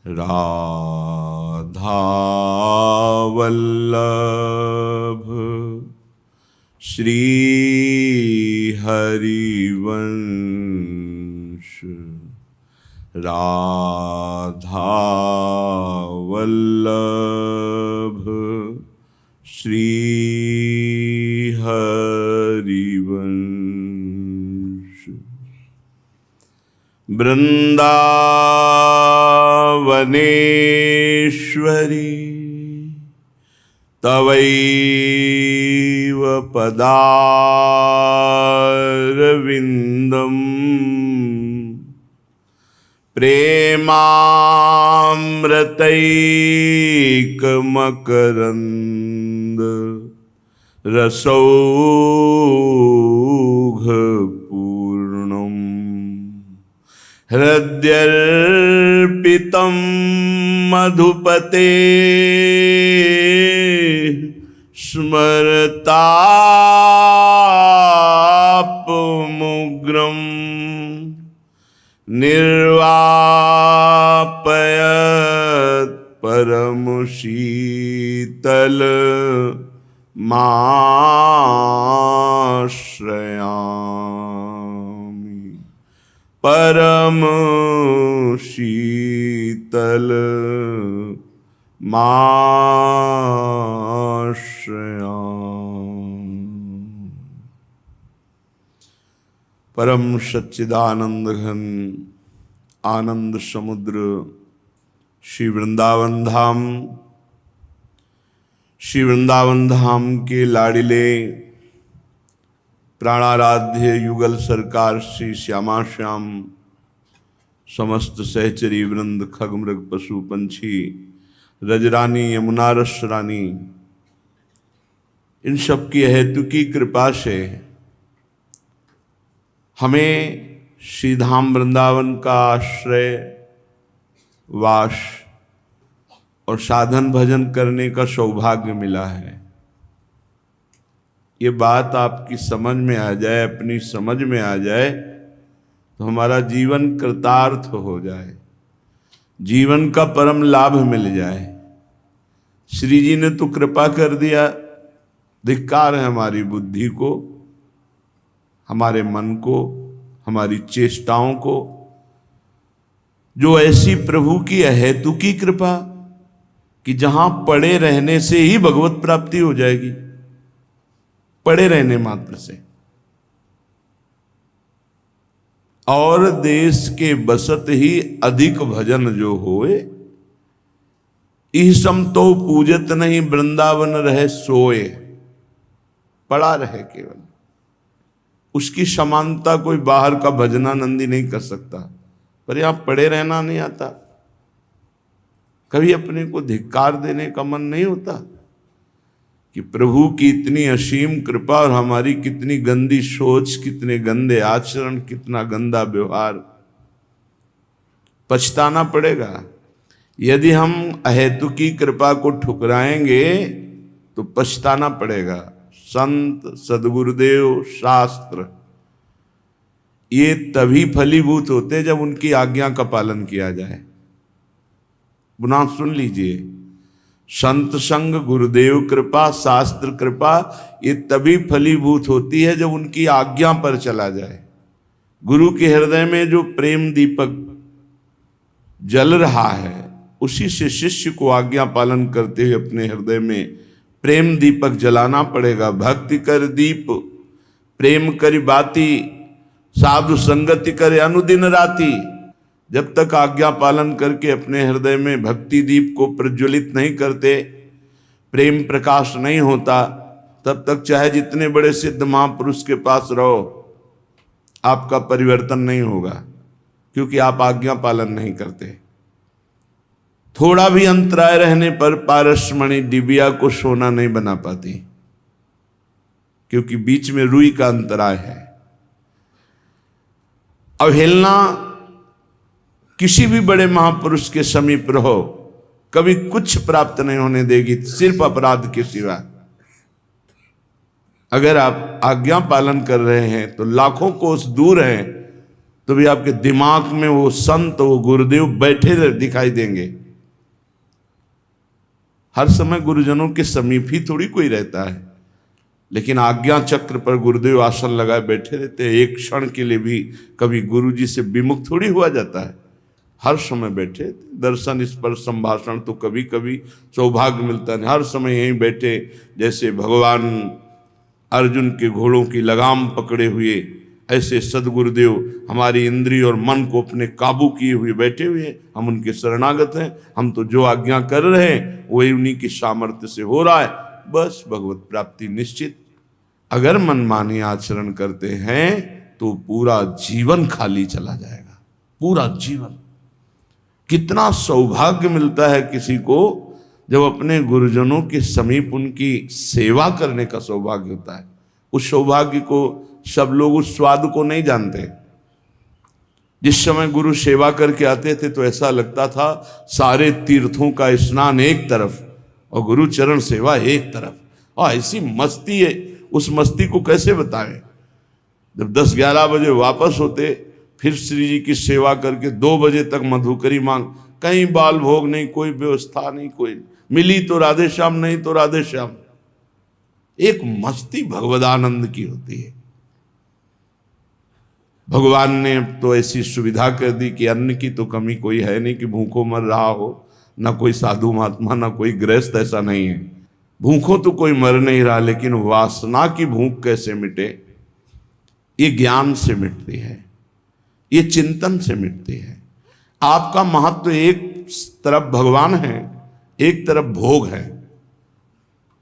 राधा वल्लभ श्री हरिवंश। राधा वल्लभ श्री हरिवंश। वृंदावनेश्वरी तवैव पदारविन्दम् प्रेमामृतैकमकरन्द रसौघपूर्णम् हृद्यर्पितं मधुपते स्मरतापमुग्रम् निर्वापयत् परमशीतलमाश्रयामि। परम शीतल माश्रयामि। परम सच्चिदानंद घन आनंद समुद्र श्री वृंदावन धाम, श्री वृंदावन धाम के लाडिले प्राणाराध्य युगल सरकार श्री श्यामा श्याम, समस्त सहचरी वृंद, खग मृग पशु पंछी, रजरानी यमुना रस रानी, इन सब की हेतु की कृपा से हमें श्री धाम वृंदावन का आश्रय, वास और साधन भजन करने का सौभाग्य मिला है। ये बात आपकी समझ में आ जाए, अपनी समझ में आ जाए तो हमारा जीवन कृतार्थ हो जाए, जीवन का परम लाभ मिल जाए। श्री जी ने तो कृपा कर दिया, धिक्कार है हमारी बुद्धि को, हमारे मन को, हमारी चेष्टाओं को, जो ऐसी प्रभु की अहेतु की कृपा कि जहां पड़े रहने से ही भगवत प्राप्ति हो जाएगी, पड़े रहने मात्र से। और देश के बसत ही अधिक भजन जो होए, ईसम तो पूजत नहीं वृंदावन रहे सोए। पड़ा रहे केवल, उसकी समानता कोई बाहर का भजनानंदी नहीं कर सकता। पर यहां पड़े रहना नहीं आता, कभी अपने को धिक्कार देने का मन नहीं होता कि प्रभु की इतनी असीम कृपा और हमारी कितनी गंदी सोच, कितने गंदे आचरण, कितना गंदा व्यवहार। पछताना पड़ेगा। यदि हम अहेतु की कृपा को ठुकराएंगे तो पछताना पड़ेगा। संत, सद्गुरुदेव, शास्त्र ये तभी फलीभूत होते जब उनकी आज्ञा का पालन किया जाए। पुनः सुन लीजिए, संत संग, गुरुदेव कृपा, शास्त्र कृपा ये तभी फलीभूत होती है जब उनकी आज्ञा पर चला जाए। गुरु के हृदय में जो प्रेम दीपक जल रहा है, उसी से शिष्य को आज्ञा पालन करते हुए अपने हृदय में प्रेम दीपक जलाना पड़ेगा। भक्ति कर दीप प्रेम करी बाती, साधु संगति करे अनुदिन राती। जब तक आज्ञा पालन करके अपने हृदय में भक्ति दीप को प्रज्वलित नहीं करते, प्रेम प्रकाश नहीं होता, तब तक चाहे जितने बड़े सिद्ध महापुरुष के पास रहो, आपका परिवर्तन नहीं होगा, क्योंकि आप आज्ञा पालन नहीं करते। थोड़ा भी अंतराय रहने पर पारसमणि डिबिया को सोना नहीं बना पाती, क्योंकि बीच में रुई का अंतराय है। अवहेलना किसी भी बड़े महापुरुष के समीप रहो, कभी कुछ प्राप्त नहीं होने देगी, सिर्फ अपराध के सिवा। अगर आप आज्ञा पालन कर रहे हैं तो लाखों कोस दूर हैं, तो भी आपके दिमाग में वो संत, वो गुरुदेव बैठे दिखाई देंगे। हर समय गुरुजनों के समीप ही थोड़ी कोई रहता है, लेकिन आज्ञा चक्र पर गुरुदेव आसन लगाए बैठे रहते हैं। एक क्षण के लिए भी कभी गुरु जी से विमुख थोड़ी हुआ जाता है, हर समय बैठे। दर्शन, स्पर्श, संभाषण तो कभी कभी सौभाग्य मिलता है, हर समय यहीं बैठे। जैसे भगवान अर्जुन के घोड़ों की लगाम पकड़े हुए, ऐसे सदगुरुदेव हमारी इंद्रिय और मन को अपने काबू किए हुए बैठे हुए हैं। हम उनके शरणागत हैं। हम तो जो आज्ञा कर रहे हैं वही उन्हीं की सामर्थ्य से हो रहा है। बस भगवत प्राप्ति निश्चित। अगर मनमानी आचरण करते हैं तो पूरा जीवन खाली चला जाएगा, पूरा जीवन। कितना सौभाग्य मिलता है किसी को जब अपने गुरुजनों के समीप उनकी सेवा करने का सौभाग्य होता है। उस सौभाग्य को सब लोग, उस स्वाद को नहीं जानते। जिस समय गुरु सेवा करके आते थे तो ऐसा लगता था सारे तीर्थों का स्नान एक तरफ और गुरु चरण सेवा एक तरफ, और ऐसी मस्ती है। उस मस्ती को कैसे बताएं। जब 10-11 बजे वापस होते, फिर श्री जी की सेवा करके 2 बजे तक मधुकरी मांग, कहीं बाल भोग नहीं, कोई व्यवस्था नहीं, कोई मिली तो राधे श्याम, नहीं तो राधे श्याम। एक मस्ती भगवदानंद की होती है। भगवान ने तो ऐसी सुविधा कर दी कि अन्न की तो कमी कोई है नहीं कि भूखों मर रहा हो, ना कोई साधु महात्मा, ना कोई गृहस्थ, ऐसा नहीं है। भूखों तो कोई मर नहीं रहा, लेकिन वासना की भूख कैसे मिटे, ये ज्ञान से मिटती है, ये चिंतन से मिटती है। आपका महत्व एक तरफ भगवान है, एक तरफ भोग है,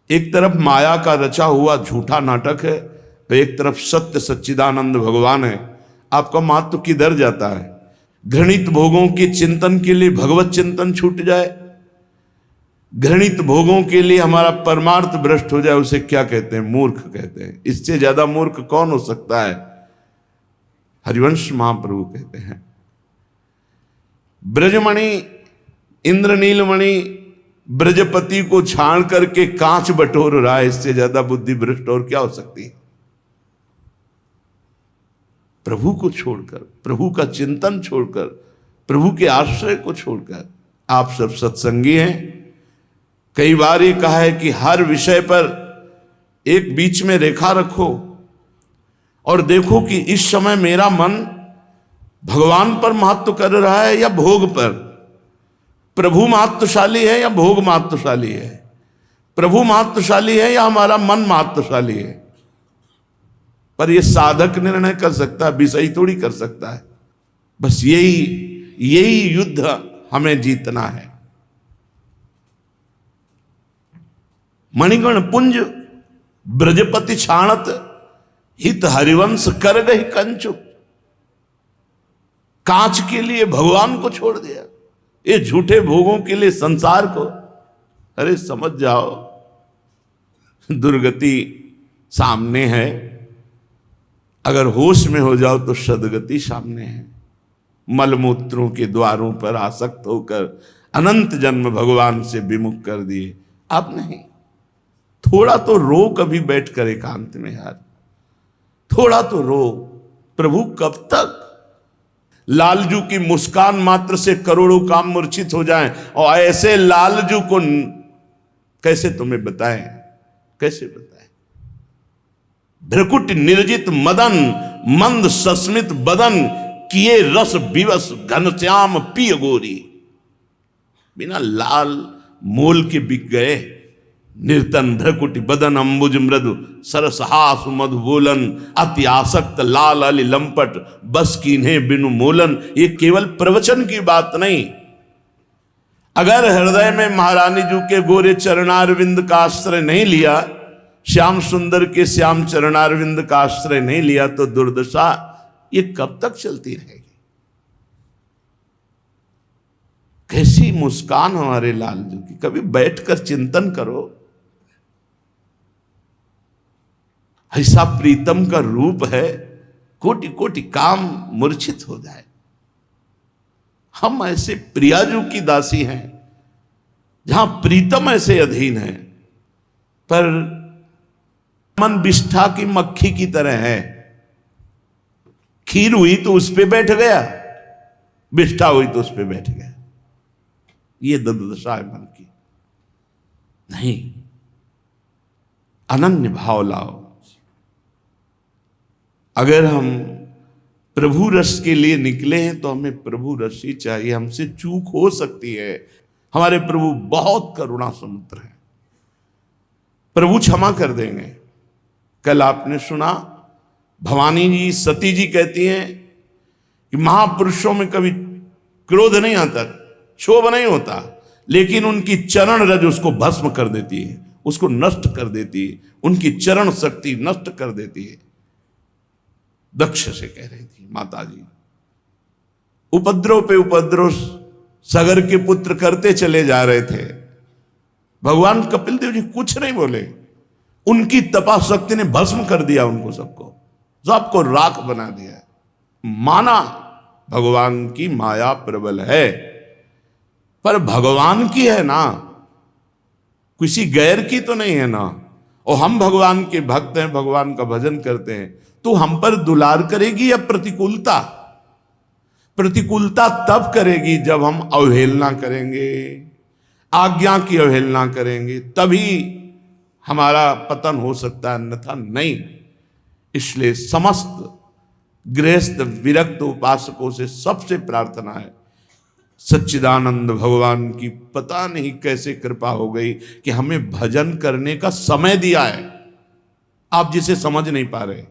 एक तरफ माया का रचा हुआ झूठा नाटक है, तो एक तरफ सत्य सच्चिदानंद भगवान है। आपका महत्व किधर जाता है। घृणित भोगों के चिंतन के लिए भगवत चिंतन छूट जाए, घृणित भोगों के लिए हमारा परमार्थ भ्रष्ट हो जाए, उसे क्या कहते हैं, मूर्ख कहते हैं। इससे ज्यादा मूर्ख कौन हो सकता है। हरिवंश महाप्रभु कहते हैं, ब्रजमणि इंद्रनीलमणि ब्रजपति को छाण करके कांच बटोर रहा है, इससे ज्यादा बुद्धि भ्रष्ट और क्या हो सकती है। प्रभु को छोड़कर, प्रभु का चिंतन छोड़कर, प्रभु के आश्रय को छोड़कर। आप सब सत्संगी हैं। कई बार ये कहा है कि हर विषय पर एक बीच में रेखा रखो और देखो कि इस समय मेरा मन भगवान पर महत्व कर रहा है या भोग पर। प्रभु महत्वशाली है या भोग महत्वशाली है। प्रभु महत्वशाली है या हमारा मन महत्वशाली है। पर यह साधक निर्णय कर सकता है, विषयी थोड़ी कर सकता है। बस यही युद्ध हमें जीतना है। मणिगण पुंज ब्रजपति छाणत हित हरिवंश कर गई कंचु। कांच के लिए भगवान को छोड़ दिया, ये झूठे भोगों के लिए संसार को। अरे समझ जाओ, दुर्गति सामने है। अगर होश में हो जाओ तो सदगति सामने है। मलमूत्रों के द्वारों पर आसक्त होकर अनंत जन्म भगवान से विमुख कर दिए। अब नहीं, थोड़ा तो रो कभी बैठ कर एकांत में यार, थोड़ा तो रो। प्रभु कब तक। लालजू की मुस्कान मात्र से करोड़ों काम मूर्छित हो जाएं, और ऐसे लालजू को कैसे तुम्हें बताएं, कैसे बताएं। भ्रकुट निर्जित मदन मंद सस्मित बदन किए रस विवश घनश्याम पिय गोरी। बिना लाल मोल के बिक गए। निर्तन भ्रकुटि बदन अंबुज मृदु सरसहास मधु बोलन अति आसक्त लाल अली लंपट बस कीन्हे बिनु मोलन। ये केवल प्रवचन की बात नहीं। अगर हृदय में महारानी जी के गोरे चरणारविंद का आश्रय नहीं लिया, श्याम सुंदर के श्याम चरणारविंद का आश्रय नहीं लिया, तो दुर्दशा ये कब तक चलती रहेगी। कैसी मुस्कान हमारे लालजू की। कभी बैठकर चिंतन करो। ऐसा प्रीतम का रूप है, कोटि कोटि काम मूर्छित हो जाए। हम ऐसे प्रियाजू की दासी हैं, जहां प्रीतम ऐसे अधीन है, पर मन विष्ठा की मक्खी की तरह है। खीर हुई तो उस पे बैठ गया, विष्ठा हुई तो उस पे बैठ गया। ये दुर्दशा है मन की। नहीं, अनन्य भाव लाओ। अगर हम प्रभु रस के लिए निकले हैं तो हमें प्रभु रस ही चाहिए। हमसे चूक हो सकती है, हमारे प्रभु बहुत करुणा समुद्र है, प्रभु क्षमा कर देंगे। कल आपने सुना भवानी जी, सती जी कहती हैं कि महापुरुषों में कभी क्रोध नहीं आता, क्षोभ नहीं होता, लेकिन उनकी चरण रज उसको भस्म कर देती है, उसको नष्ट कर देती है, उनकी चरण शक्ति नष्ट कर देती है। दक्ष से कह रही थी माता जी, उपद्रव पे उपद्रव सगर के पुत्र करते चले जा रहे थे, भगवान कपिल देव जी कुछ नहीं बोले, उनकी तपा शक्ति ने भस्म कर दिया उनको, सबको राख बना दिया। माना भगवान की माया प्रबल है, पर भगवान की है ना, किसी गैर की तो नहीं है ना। और हम भगवान के भक्त हैं, भगवान का भजन करते हैं, तो हम पर दुलार करेगी या प्रतिकूलता? प्रतिकूलता तब करेगी जब हम अवहेलना करेंगे, आज्ञा की अवहेलना करेंगे, तभी हमारा पतन हो सकता है, अन्यथा नहीं। इसलिए समस्त गृहस्थ विरक्त उपासकों से सबसे प्रार्थना है, सच्चिदानंद भगवान की पता नहीं कैसे कृपा हो गई कि हमें भजन करने का समय दिया है, आप जिसे समझ नहीं पा रहे।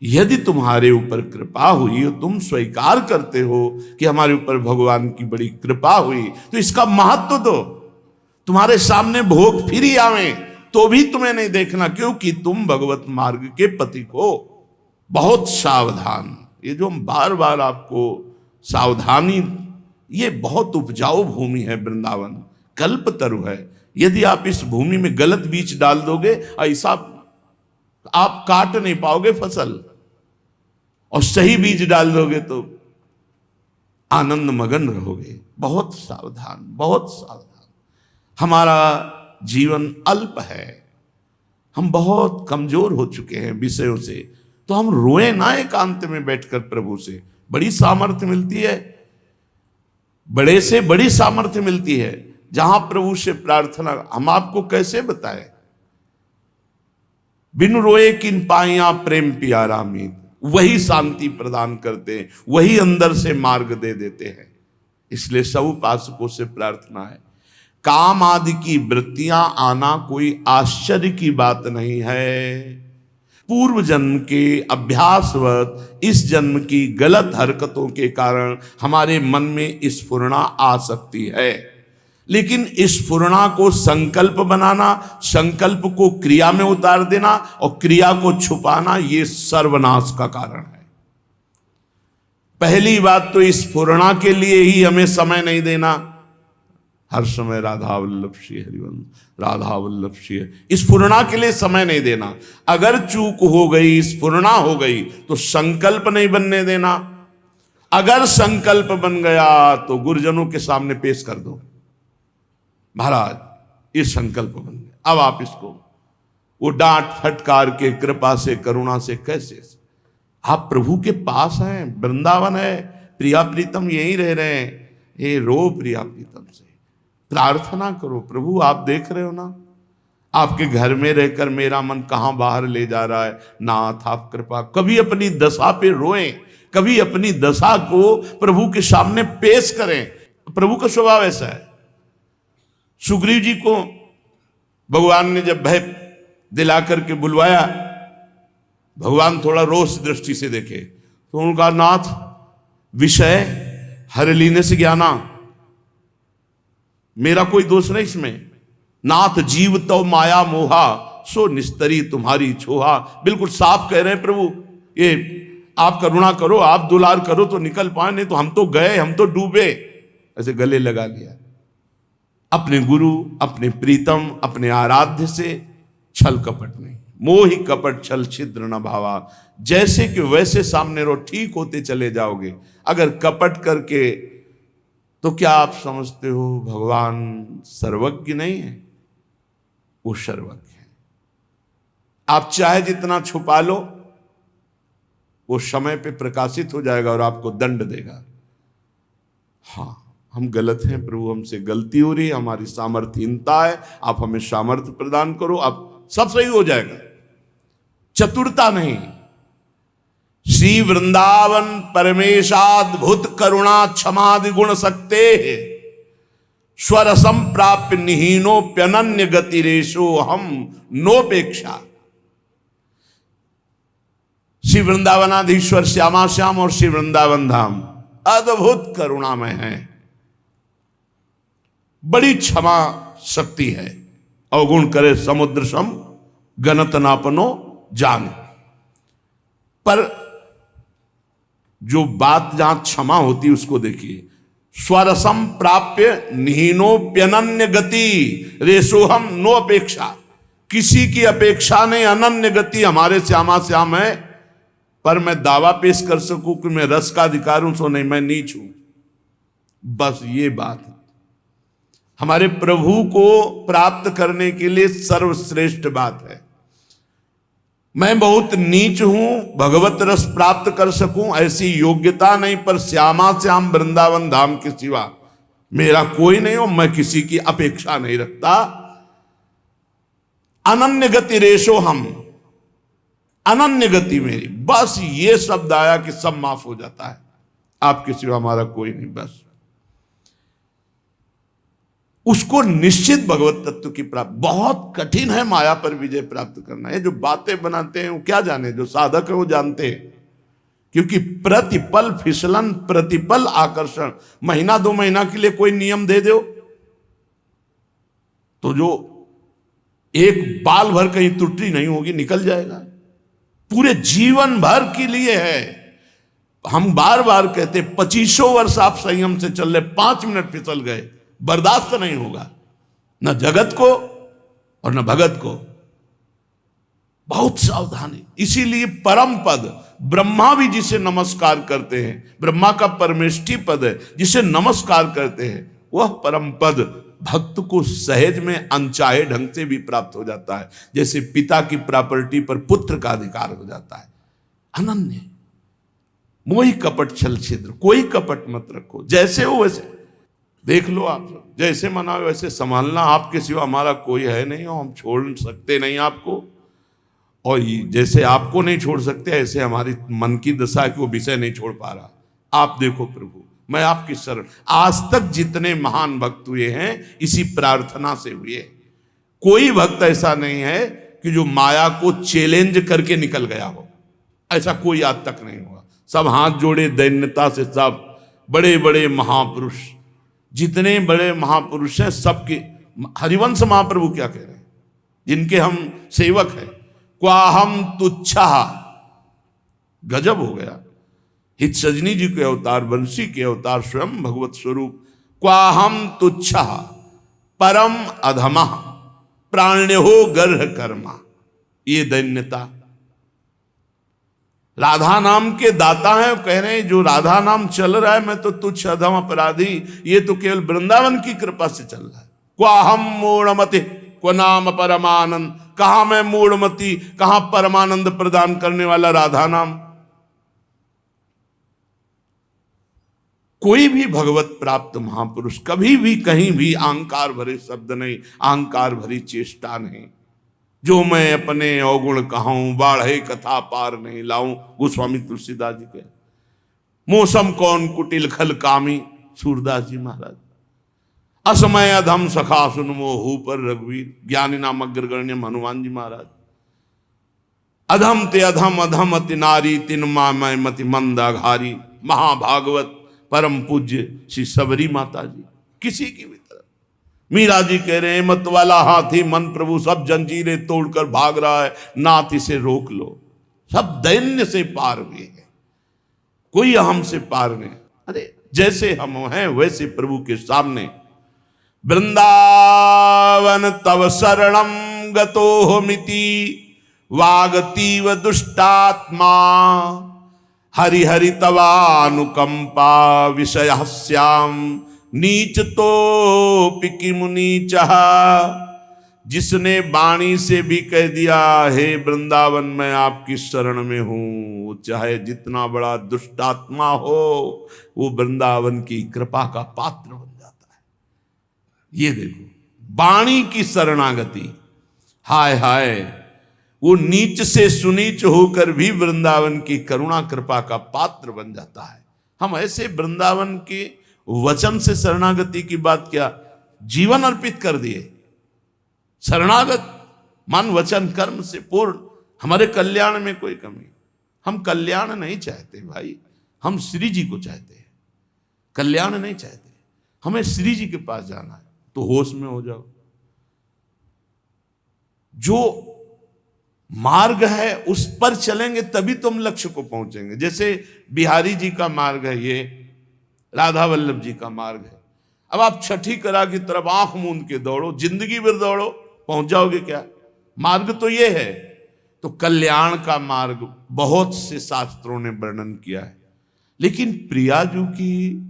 यदि तुम्हारे ऊपर कृपा हुई और तुम स्वीकार करते हो कि हमारे ऊपर भगवान की बड़ी कृपा हुई, तो इसका महत्व दो। तुम्हारे सामने भोग फिर ही आवे तो भी तुम्हें नहीं देखना, क्योंकि तुम भगवत मार्ग के पथिक हो। बहुत सावधान, ये जो हम बार बार आपको सावधानी, ये बहुत उपजाऊ भूमि है वृंदावन, कल्पतरु है। यदि आप इस भूमि में गलत बीज डाल दोगे, ऐसा आप काट नहीं पाओगे फसल, और सही बीज डाल दोगे तो आनंद मगन रहोगे। बहुत सावधान, बहुत सावधान। हमारा जीवन अल्प है, हम बहुत कमजोर हो चुके हैं विषयों से, तो हम रोए ना एकांत में बैठकर प्रभु से, बड़ी सामर्थ्य मिलती है, बड़े से बड़ी सामर्थ्य मिलती है। जहां प्रभु से प्रार्थना, हम आपको कैसे बताएं, बिन रोए किन पाइया प्रेम प्यारा मीत, वही शांति प्रदान करते हैं, वही अंदर से मार्ग दे देते हैं। इसलिए सब उपासकों से प्रार्थना है, काम आदि की वृत्तियां आना कोई आश्चर्य की बात नहीं है। पूर्व जन्म के अभ्यासवत इस जन्म की गलत हरकतों के कारण हमारे मन में स्फुरणा आ सकती है, लेकिन इस स्फुरणा को संकल्प बनाना, संकल्प को क्रिया में उतार देना और क्रिया को छुपाना, ये सर्वनाश का कारण है। पहली बात तो इस स्फुरणा के लिए ही हमें समय नहीं देना, हर समय राधा वल्लभ श्री हरिवंश, राधा वल्लभ श्री, इस स्फुरणा के लिए समय नहीं देना। अगर चूक हो गई, स्फुरणा हो गई, तो संकल्प नहीं बनने देना। अगर संकल्प बन गया तो गुरुजनों के सामने पेश कर दो, महाराज ये संकल्प बन गया, अब आप इसको, वो डांट फटकार के कृपा से करुणा से कैसे, आप प्रभु के पास हैं, वृंदावन है, प्रिया प्रीतम यहीं रह रहे हैं, हे रो प्रिया प्रीतम से, प्रार्थना करो, प्रभु आप देख रहे हो ना, आपके घर में रहकर मेरा मन कहां बाहर ले जा रहा है, नाथ आप कृपा। कभी अपनी दशा पे रोएं, कभी अपनी दशा को प्रभु के सामने पेश करें। प्रभु का स्वभाव ऐसा है। सुग्रीव जी को भगवान ने जब भय दिला करके बुलवाया, भगवान थोड़ा रोष दृष्टि से देखे तो उनका, नाथ विषय हर लीने से ज्ञाना, मेरा कोई दोष नहीं इसमें, नाथ जीव तो माया मोहा, सो निस्तरी तुम्हारी छोहा। बिल्कुल साफ कह रहे हैं प्रभु, ये आप करुणा करो, आप दुलार करो तो निकल पाए, नहीं तो हम तो गए, हम तो डूबे। ऐसे गले लगा लिया। अपने गुरु, अपने प्रीतम, अपने आराध्य से छल कपट नहीं, मोहि कपट छल छिद्र न भावा। जैसे कि वैसे सामने रो, ठीक होते चले जाओगे। अगर कपट करके, तो क्या आप समझते हो भगवान सर्वज्ञ नहीं है? वो सर्वज्ञ है। आप चाहे जितना छुपा लो, वो समय पे प्रकाशित हो जाएगा और आपको दंड देगा। हाँ, हम गलत हैं प्रभु, हमसे गलती हो रही है, हमारी सामर्थ्यहीनता है, आप हमें सामर्थ्य प्रदान करो, अब सब सही हो जाएगा। चतुरता नहीं। श्री वृंदावन परमेशाद्भुत करुणा क्षमादि गुण सकते स्वरसम प्राप्य निहीनोप्यनन्य गतिरेशो हम नोपेक्षा। श्री वृंदावनाधीश्वर श्यामा श्याम और श्री वृंदावन धाम अद्भुत करुणामय है, बड़ी क्षमा शक्ति है। अवगुण करे समुद्र सम गणत नापनो जान। पर जो बात जहां क्षमा होती है उसको देखिए। स्वरसम प्राप्य निहीनोप्यनन्य गति रेशोहम नो अपेक्षा। किसी की अपेक्षा नहीं, अनन्य गति हमारे श्यामा श्याम है। पर मैं दावा पेश कर सकूं कि मैं रस का अधिकार हूं, सो नहीं, मैं नीच हूं। बस ये बात है। हमारे प्रभु को प्राप्त करने के लिए सर्वश्रेष्ठ बात है। मैं बहुत नीच हूं, भगवत रस प्राप्त कर सकूं ऐसी योग्यता नहीं, पर श्यामा श्याम वृंदावन धाम के सिवा मेरा कोई नहीं हो, मैं किसी की अपेक्षा नहीं रखता। अनन्य गति रेशो हम, अनन्य गति मेरी। बस ये शब्द आया कि सब माफ हो जाता है, आपके सिवा हमारा कोई नहीं। बस उसको निश्चित भगवत तत्व की प्राप्त। बहुत कठिन है माया पर विजय प्राप्त करना। ये जो बातें बनाते हैं वो क्या जाने, जो साधक है वो जानते हैं। क्योंकि प्रतिपल फिसलन, प्रतिपल आकर्षण। महीना 2 महीना के लिए कोई नियम दे दो तो जो एक बाल भर कहीं त्रुटि नहीं होगी, निकल जाएगा। पूरे जीवन भर के लिए है। हम बार बार कहते 2500 वर्ष आप संयम से चल रहे, 5 मिनट फिसल गए, बर्दाश्त नहीं होगा, न जगत को और न भगत को। बहुत सावधानी। इसीलिए परम पद, ब्रह्मा भी जिसे नमस्कार करते हैं, ब्रह्मा का परमेष्ठी पद है जिसे नमस्कार करते हैं, वह परम पद भक्त को सहज में अनचाहे ढंग से भी प्राप्त हो जाता है। जैसे पिता की प्रॉपर्टी पर पुत्र का अधिकार हो जाता है। अनन्य मोहि कपट छल छिद्र, कोई कपट मत रखो, जैसे हो वैसे देख लो। आप जैसे मनाओ वैसे संभालना, आपके सिवा हमारा कोई है नहीं और हम छोड़ सकते नहीं आपको। और जैसे आपको नहीं छोड़ सकते, ऐसे हमारी मन की दशा है कि वो विषय नहीं छोड़ पा रहा। आप देखो प्रभु, मैं आपकी शरण। आज तक जितने महान भक्त हुए हैं इसी प्रार्थना से हुए। कोई भक्त ऐसा नहीं है कि जो माया को चैलेंज करके निकल गया हो, ऐसा कोई आज तक नहीं हुआ। सब हाथ जोड़े दैन्यता से, सब बड़े बड़े महापुरुष, जितने बड़े महापुरुष हैं सबके। हरिवंश महाप्रभु क्या कह रहे हैं, जिनके हम सेवक हैं। क्वाहम तुच्छा, गजब हो गया। हित सजनी जी के अवतार, बंसी के अवतार, स्वयं भगवत स्वरूप। क्वाहम तुच्छा परम अधमा प्राण्यो गर्ह कर्मा। ये दैन्यता। राधा नाम के दाता हैं, कह रहे हैं जो राधा नाम चल रहा है मैं तो तुच्छ अधम अपराधी, ये तो केवल वृंदावन की कृपा से चल रहा है। क्वाहम मूढ़मति क्व नाम परमानंद। कहां मैं मूढ़मति, कहां परमानंद प्रदान करने वाला राधा नाम। कोई भी भगवत प्राप्त महापुरुष कभी भी कहीं भी अहंकार भरे शब्द नहीं, अहंकार भरी चेष्टा नहीं। जो मैं अपने अवगुण कहूं, बाढ़े कथा पार नहीं लाऊं। गोस्वामी तुलसीदास जी के। मौसम कौन कुटिल खल कामी, सूरदास जी महाराज। असमय अधम सखा सुन मोहू पर रघुवीर, ज्ञानी नाम अग्रगण्य हनुमान जी महाराज। अधम ते अधम, अधम अति नारी, तिन मामय मति मंद अघारी। महाभागवत परम पूज्य श्री सबरी माता जी। किसी की भी तरह मीरा जी कह रहे हैं, मत वाला हाथी मन प्रभु सब जंजीरें तोड़कर भाग रहा है, नाथ इसे रोक लो। सब दैन्य से पार हुए हैं, कोई अहम से पार नहीं। अरे जैसे हम हैं वैसे प्रभु के सामने। वृंदावन तव शरणम गतोहमिति वागतीव दुष्टात्मा। हरि हरि तवानुकंपा विषयस्याम नीच तो पिकी मुनीच। जिसने वाणी से भी कह दिया हे वृंदावन मैं आपकी शरण में हूं, चाहे जितना बड़ा दुष्टात्मा हो, वो वृंदावन की कृपा का पात्र बन जाता है। ये देखो, वाणी की शरणागति, हाय हाय, वो नीच से सुनीच होकर भी वृंदावन की करुणा कृपा का पात्र बन जाता है। हम ऐसे वृंदावन के वचन से शरणागति की बात क्या, जीवन अर्पित कर दिए। शरणागत मन वचन कर्म से पूर्ण, हमारे कल्याण में कोई कमी। हम कल्याण नहीं चाहते भाई, हम श्री जी को चाहते हैं, कल्याण नहीं चाहते। हमें श्री जी के पास जाना है, तो होश में हो जाओ। जो मार्ग है उस पर चलेंगे तभी तुम लक्ष्य को पहुंचेंगे। जैसे बिहारी जी का मार्ग है, ये राधा वल्लभ जी का मार्ग है। अब आप छठी कला की तरफ आंख मूंद के दौड़ो, जिंदगी भर दौड़ो, पहुंच जाओगे क्या? मार्ग तो ये है। तो कल्याण का मार्ग बहुत से शास्त्रों ने वर्णन किया है, लेकिन प्रियाजू की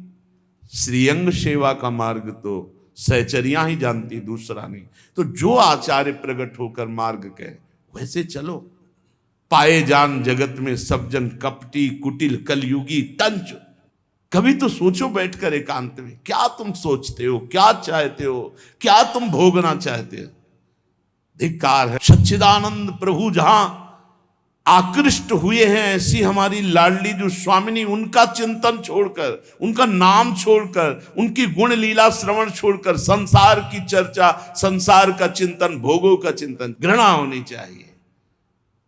श्रीअंग सेवा का मार्ग तो सहचरियां ही जानती, दूसरा नहीं। तो जो आचार्य प्रकट होकर मार्ग कहे वैसे चलो। पाए जान जगत में सब जन कपटी कुटिल कलयुगी तंच। कभी तो सोचो बैठकर एकांत में, क्या तुम सोचते हो, क्या चाहते हो, क्या तुम भोगना चाहते हो? धिक्कार है। सच्चिदानंद प्रभु जहां आकृष्ट हुए हैं, ऐसी हमारी लाडली जो स्वामिनी, उनका चिंतन छोड़कर, उनका नाम छोड़कर, उनकी गुण लीला श्रवण छोड़कर संसार की चर्चा, संसार का चिंतन, भोगों का चिंतन, घृणा होनी चाहिए।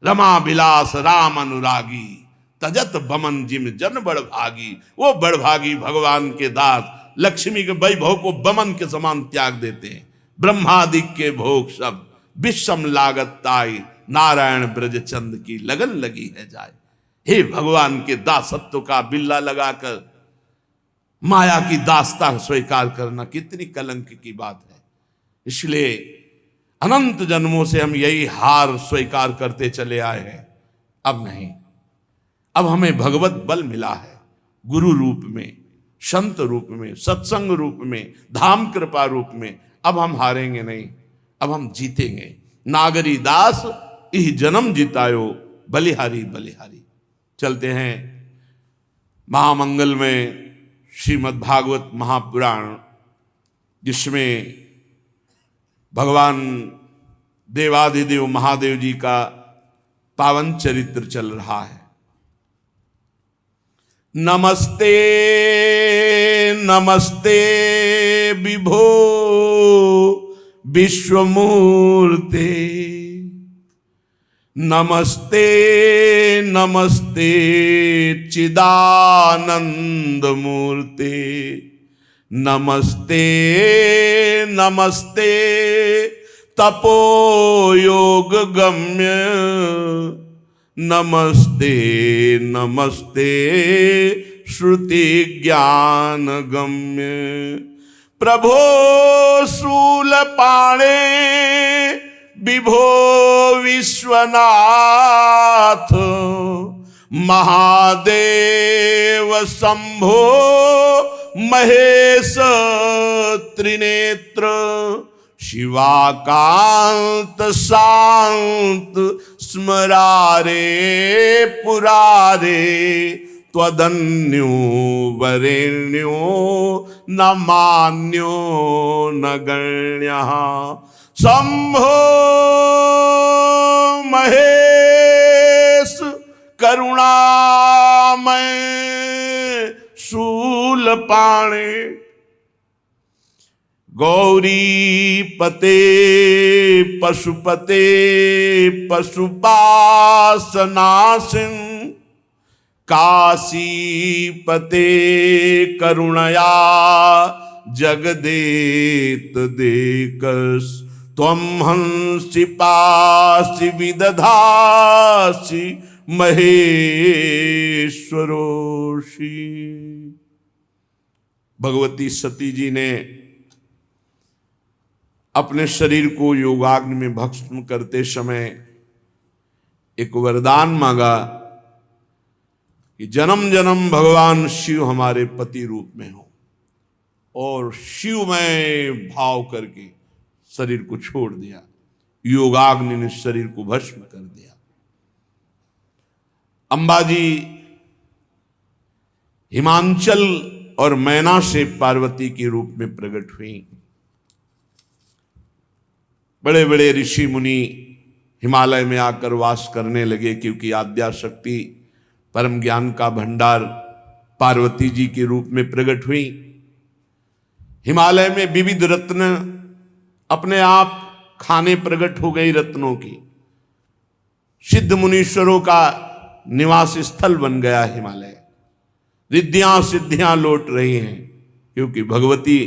रमा विलास राम अनुरागी, तजत बमन जिम जन बड़भागी। वो बड़भागी भगवान के दास लक्ष्मी के वैभव को बमन के समान त्याग देते हैं। ब्रह्मादिक के भोग सब विषम लागत ताई, नारायण ब्रज चंद की लगन लगी है जाए। हे भगवान के दासत्व का बिल्ला लगाकर माया की दास्तां स्वीकार करना कितनी कलंक की बात है। इसलिए अनंत जन्मों से हम यही हार स्वीकार करते चले आए हैं। अब नहीं, अब हमें भगवत बल मिला है, गुरु रूप में, संत रूप में, सत्संग रूप में, धाम कृपा रूप में। अब हम हारेंगे नहीं, अब हम जीतेंगे। नागरी दास इह जन्म जितायो, बलिहारी बलिहारी। चलते हैं महामंगल में श्रीमद् भागवत महापुराण, जिसमें भगवान देवाधिदेव महादेव जी का पावन चरित्र चल रहा है। नमस्ते नमस्ते विभो विश्वमूर्ते, नमस्ते नमस्ते चिदानंद मूर्ते, नमस्ते नमस्ते तपो योग गम्य, नमस्ते नमस्ते श्रुति ज्ञान गम्य। प्रभो शूल पाणे विभो विश्वनाथ, महादेव शंभो महेश त्रिनेत्र, शिवाकांत शांत स्मरारे पुरारे, त्वदन्यो वरेण्यो न मान्यो न गण्यः। शंभो महेश करुणामय शूलपाणे, गौरी पते पशुपते पशुपासनासिन, काशीपते करुणया जगदेत देकस, त्वं हंसि पासि विदधासि महेश्वरोषि। भगवती सती जी ने अपने शरीर को योगाग्नि में भस्म करते समय एक वरदान मांगा कि जन्म जन्म भगवान शिव हमारे पति रूप में हो, और शिव में भाव करके शरीर को छोड़ दिया। योगाग्नि ने शरीर को भस्म कर दिया। अंबाजी हिमांचल और मैना से पार्वती के रूप में प्रकट हुई। बड़े बड़े ऋषि मुनि हिमालय में आकर वास करने लगे, क्योंकि आद्याशक्ति परम ज्ञान का भंडार पार्वती जी के रूप में प्रकट हुई। हिमालय में विविध रत्न अपने आप खाने प्रकट हो गई रत्नों की। सिद्ध मुनीश्वरों का निवास स्थल बन गया हिमालय। रिद्धियां सिद्धियां लौट रही हैं, क्योंकि भगवती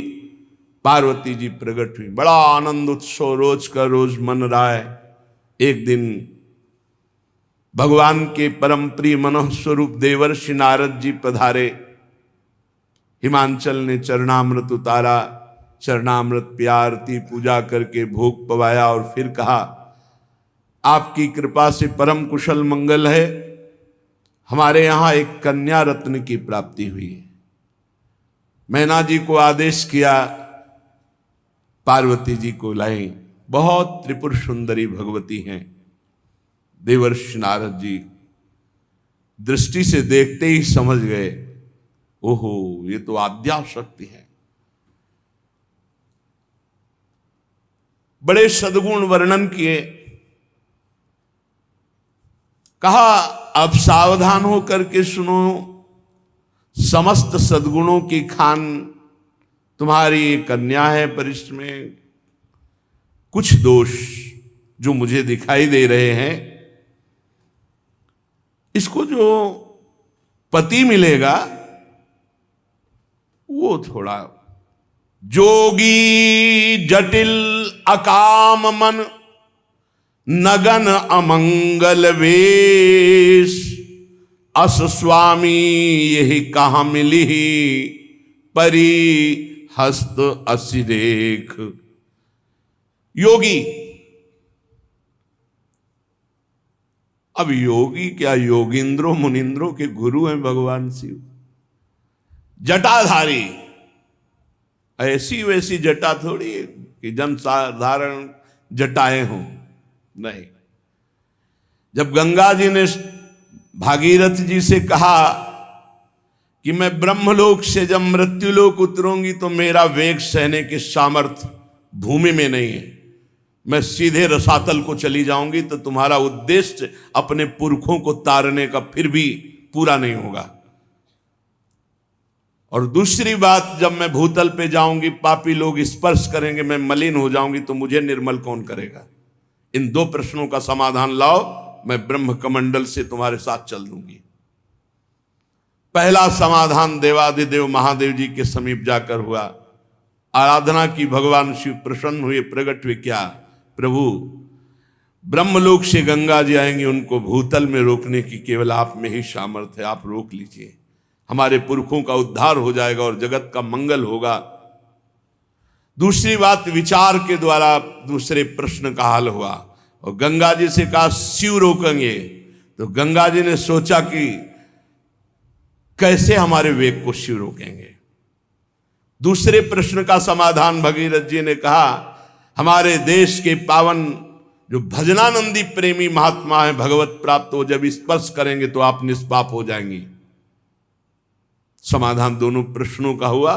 पार्वती जी प्रकट हुई। बड़ा आनंद उत्सव रोज का रोज मन रहा है। एक दिन भगवान के परम प्रिय मनोह स्वरूप देवर्षि नारद जी पधारे। हिमांचल ने चरणामृत उतारा, चरणामृत पिया, आरती पूजा करके भोग पवाया और फिर कहा, आपकी कृपा से परम कुशल मंगल है, हमारे यहां एक कन्या रत्न की प्राप्ति हुई है। मैना जी को आदेश किया, पार्वती जी को लाएं। बहुत त्रिपुर सुंदरी भगवती हैं। देवर्षि नारद जी दृष्टि से देखते ही समझ गए, ओहो ये तो आद्याशक्ति है। बड़े सद्गुण वर्णन किए। कहा अब सावधान होकर के सुनो, समस्त सद्गुणों की खान तुम्हारी कन्या है, पर इसमें कुछ दोष जो मुझे दिखाई दे रहे हैं। इसको जो पति मिलेगा वो थोड़ा जोगी जटिल अकाम मन, नगन अमंगल वेश, अस स्वामी यही कहां मिली, परी हस्त असिरेख। योगी, अब योगी क्या, योगिंद्रों मुनिंद्रों के गुरु हैं भगवान शिव। जटाधारी, ऐसी वैसी जटा थोड़ी है कि जन साधारण जटाएं हों, नहीं। जब गंगा जी ने भागीरथ जी से कहा कि मैं ब्रह्मलोक से जब मृत्युलोक उतरूंगी तो मेरा वेग सहने के सामर्थ्य भूमि में नहीं है, मैं सीधे रसातल को चली जाऊंगी, तो तुम्हारा उद्देश्य अपने पुरखों को तारने का फिर भी पूरा नहीं होगा। और दूसरी बात, जब मैं भूतल पे जाऊंगी पापी लोग स्पर्श करेंगे, मैं मलिन हो जाऊंगी, तो मुझे निर्मल कौन करेगा। इन दो प्रश्नों का समाधान लाओ, मैं ब्रह्म कमंडल से तुम्हारे साथ चल दूंगी। पहला समाधान देवादिदेव महादेव जी के समीप जाकर हुआ। आराधना की, भगवान शिव प्रसन्न हुए, प्रकट हुए। क्या प्रभु, ब्रह्मलोक से गंगा जी आएंगे, उनको भूतल में रोकने की केवल आप में ही सामर्थ्य है, आप रोक लीजिए, हमारे पुरखों का उद्धार हो जाएगा और जगत का मंगल होगा। दूसरी बात, विचार के द्वारा दूसरे प्रश्न का हल हुआ और गंगा जी से कहा शिव रोकेंगे, तो गंगा जी ने सोचा कि कैसे हमारे वेग को शिव रोकेंगे। दूसरे प्रश्न का समाधान भगीरथ जी ने कहा, हमारे देश के पावन जो भजनानंदी प्रेमी महात्मा है, भगवत प्राप्त हो, जब स्पर्श करेंगे तो आप निष्पाप हो जाएंगी। समाधान दोनों प्रश्नों का हुआ।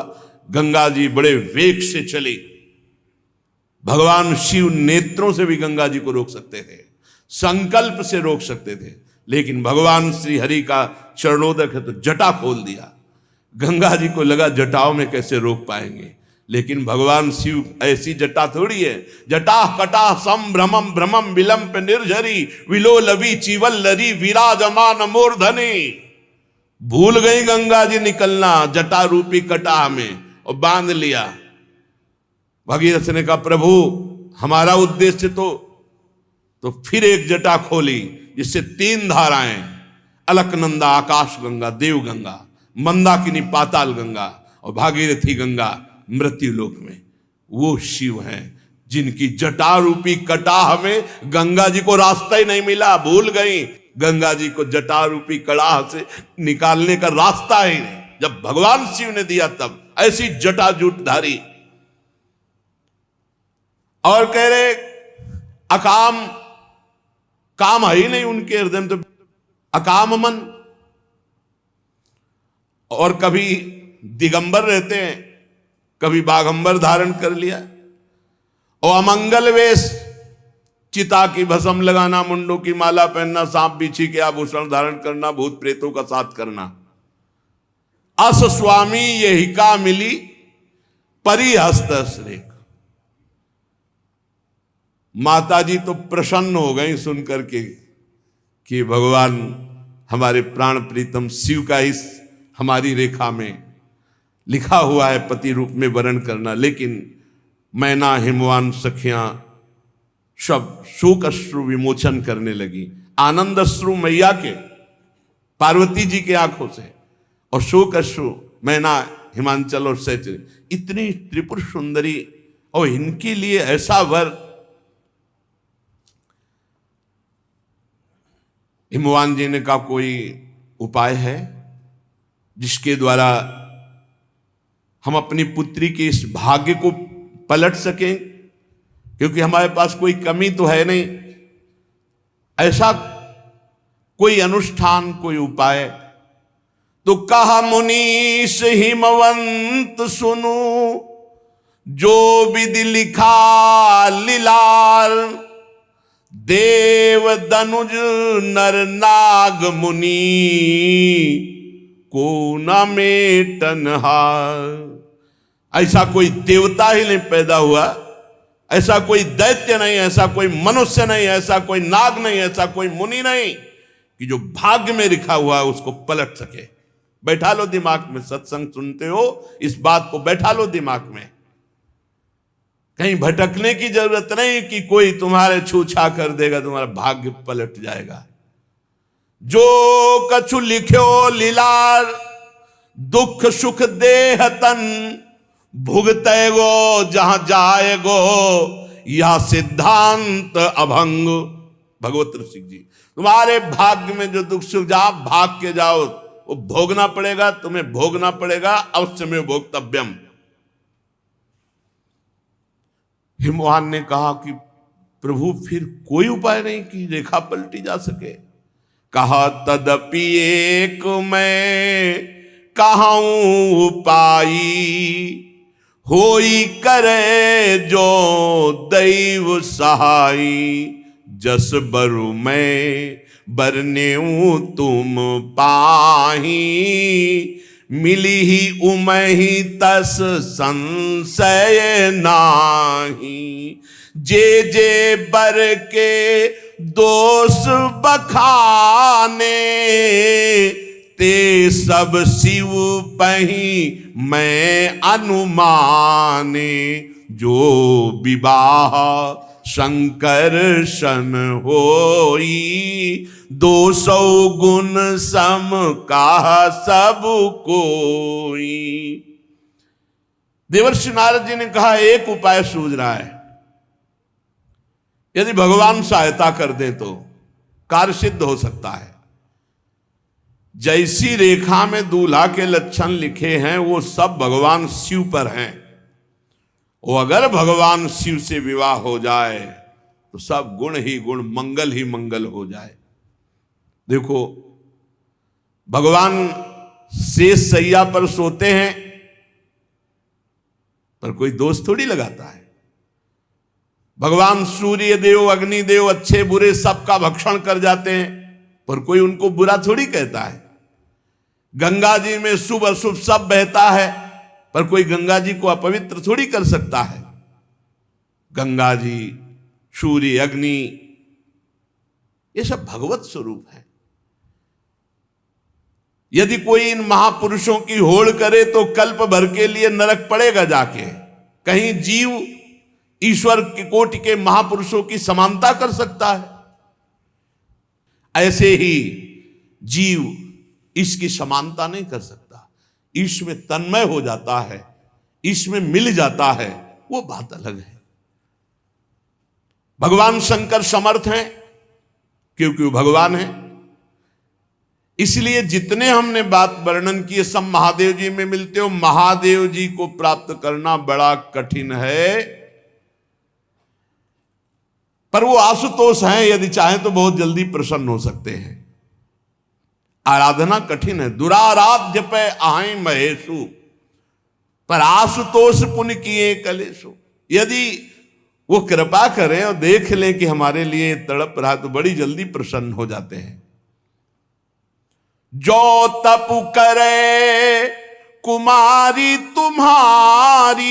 गंगा जी बड़े वेग से चली। भगवान शिव नेत्रों से भी गंगा जी को रोक सकते थे, संकल्प से रोक सकते थे, लेकिन भगवान श्री हरि का चरणोदक है तो जटा खोल दिया। गंगा जी को लगा जटाओं में कैसे रोक पाएंगे, लेकिन भगवान शिव ऐसी जटा थोड़ी है। जटा कटा संभ्रमम भ्रमम विलंब निर्झरी, विलोलवी चीवल्लरी विराजमान मूर्धनि। भूल गई गंगा जी निकलना जटा रूपी कटा में और बांध लिया। भगीरथ ने कहा प्रभु हमारा उद्देश्य तो फिर एक जटा खोली, जिससे 3 धाराएं, अलकनंदा आकाश गंगा, देव गंगा, मंदाकिनी पाताल गंगा और भागीरथी गंगा मृत्यु लोक में। वो शिव हैं जिनकी जटा रूपी कटाह में गंगा जी को रास्ता ही नहीं मिला। भूल गई गंगा जी को जटा रूपी कड़ाह से निकालने का रास्ता ही नहीं। जब भगवान शिव ने दिया तब ऐसी जटा जूटधारी। और कह रहे अकाम, काम है ही नहीं उनके हृदय में, तो अकाम मन। और कभी दिगंबर रहते हैं, कभी बागंबर धारण कर लिया, और अमंगल वेश, चिता की भस्म लगाना, मुंडों की माला पहनना, सांप बिच्छी के आभूषण धारण करना, भूत प्रेतों का साथ करना। अस स्वामी यही का मिली परिहस्त श्रेक। माता जी तो प्रसन्न हो गई सुनकर के कि भगवान हमारे प्राण प्रीतम शिव का इस हमारी रेखा में लिखा हुआ है पति रूप में वर्ण करना। लेकिन मैना हिमवान सखियां सब शोक अश्रु विमोचन करने लगी। आनंद अश्रु मैया के, पार्वती जी के आंखों से, और शोक अश्रु मैना हिमांचल और सच। इतनी त्रिपुर सुंदरी, और इनके लिए ऐसा वर। हिमवान जी ने कहा कोई उपाय है जिसके द्वारा हम अपनी पुत्री के इस भाग्य को पलट सकें, क्योंकि हमारे पास कोई कमी तो है नहीं। ऐसा कोई अनुष्ठान, कोई उपाय। तो कहा मुनीश हिमवंत सुनो, जो विधि लिखा लीलार। देव दनुज नर नाग मुनि, को न मेटन हार। ऐसा कोई देवता ही नहीं पैदा हुआ, ऐसा कोई दैत्य नहीं, ऐसा कोई मनुष्य नहीं, ऐसा कोई नाग नहीं, ऐसा कोई मुनि नहीं कि जो भाग्य में लिखा हुआ है उसको पलट सके। बैठा लो दिमाग में, सत्संग सुनते हो इस बात को बैठा लो दिमाग में। कहीं भटकने की जरूरत नहीं कि कोई तुम्हारे छूछा कर देगा, तुम्हारा भाग्य पलट जाएगा। जो कछु लिख्यो लीलार, दुख सुख देह तन। भुगतेगो जहां जाएगो, यह सिद्धांत अभंग। भगवत ऋषि जी, तुम्हारे भाग्य में जो दुख सुख जहां भाग के जाओ वो भोगना पड़ेगा, तुम्हें भोगना पड़ेगा, अवश्य में भोक्तव्यम। हिमवान ने कहा कि प्रभु फिर कोई उपाय नहीं कि रेखा पलटी जा सके। कहा तदपि एक मैं कहूं उपाई, होई करे जो दैव सहाई। जस बरु मैं बरनेऊ तुम पाही, मिली ही उमही तस संशय नाही। जे जे बर के दोष बखाने, ते सब शिव पही मैं अनुमाने। जो विवाह शंकर सन होई, 200 गुण सम का सब कोई। देवर्षि नारद जी ने कहा एक उपाय सूझ रहा है, यदि भगवान सहायता कर दे तो कार्य सिद्ध हो सकता है। जैसी रेखा में दूल्हा के लक्षण लिखे हैं वो सब भगवान शिव पर हैं। वो अगर भगवान शिव से विवाह हो जाए तो सब गुण ही गुण, मंगल ही मंगल हो जाए। देखो भगवान शेष सैया पर सोते हैं पर कोई दोष थोड़ी लगाता है। भगवान सूर्य देव अग्नि देव अच्छे बुरे सबका भक्षण कर जाते हैं पर कोई उनको बुरा थोड़ी कहता है। गंगा जी में शुभ अशुभ सब बहता है पर कोई गंगा जी को अपवित्र थोड़ी कर सकता है। गंगा जी, सूर्य, अग्नि, ये सब भगवत स्वरूप है। यदि कोई इन महापुरुषों की होड़ करे तो कल्प भर के लिए नरक पड़ेगा जाके। कहीं जीव ईश्वर की कोटि के महापुरुषों की समानता कर सकता है? ऐसे ही जीव इसकी समानता नहीं कर सकता। ईश में तन्मय हो जाता है, ईश में मिल जाता है, वो बात अलग है। भगवान शंकर समर्थ हैं क्योंकि वो भगवान है। इसलिए जितने हमने बात वर्णन किए सब महादेव जी में मिलते हो। महादेव जी को प्राप्त करना बड़ा कठिन है। पर वो आशुतोष हैं, यदि चाहें तो बहुत जल्दी प्रसन्न हो सकते हैं। आराधना कठिन है, दुराराध्य पे आए महेशु, पर आशुतोष पुण्य किए कलेशु। यदि वो कृपा करें और देख लें कि हमारे लिए तड़प रहा, तो बड़ी जल्दी प्रसन्न हो जाते हैं। जो तप करे कुमारी तुम्हारी,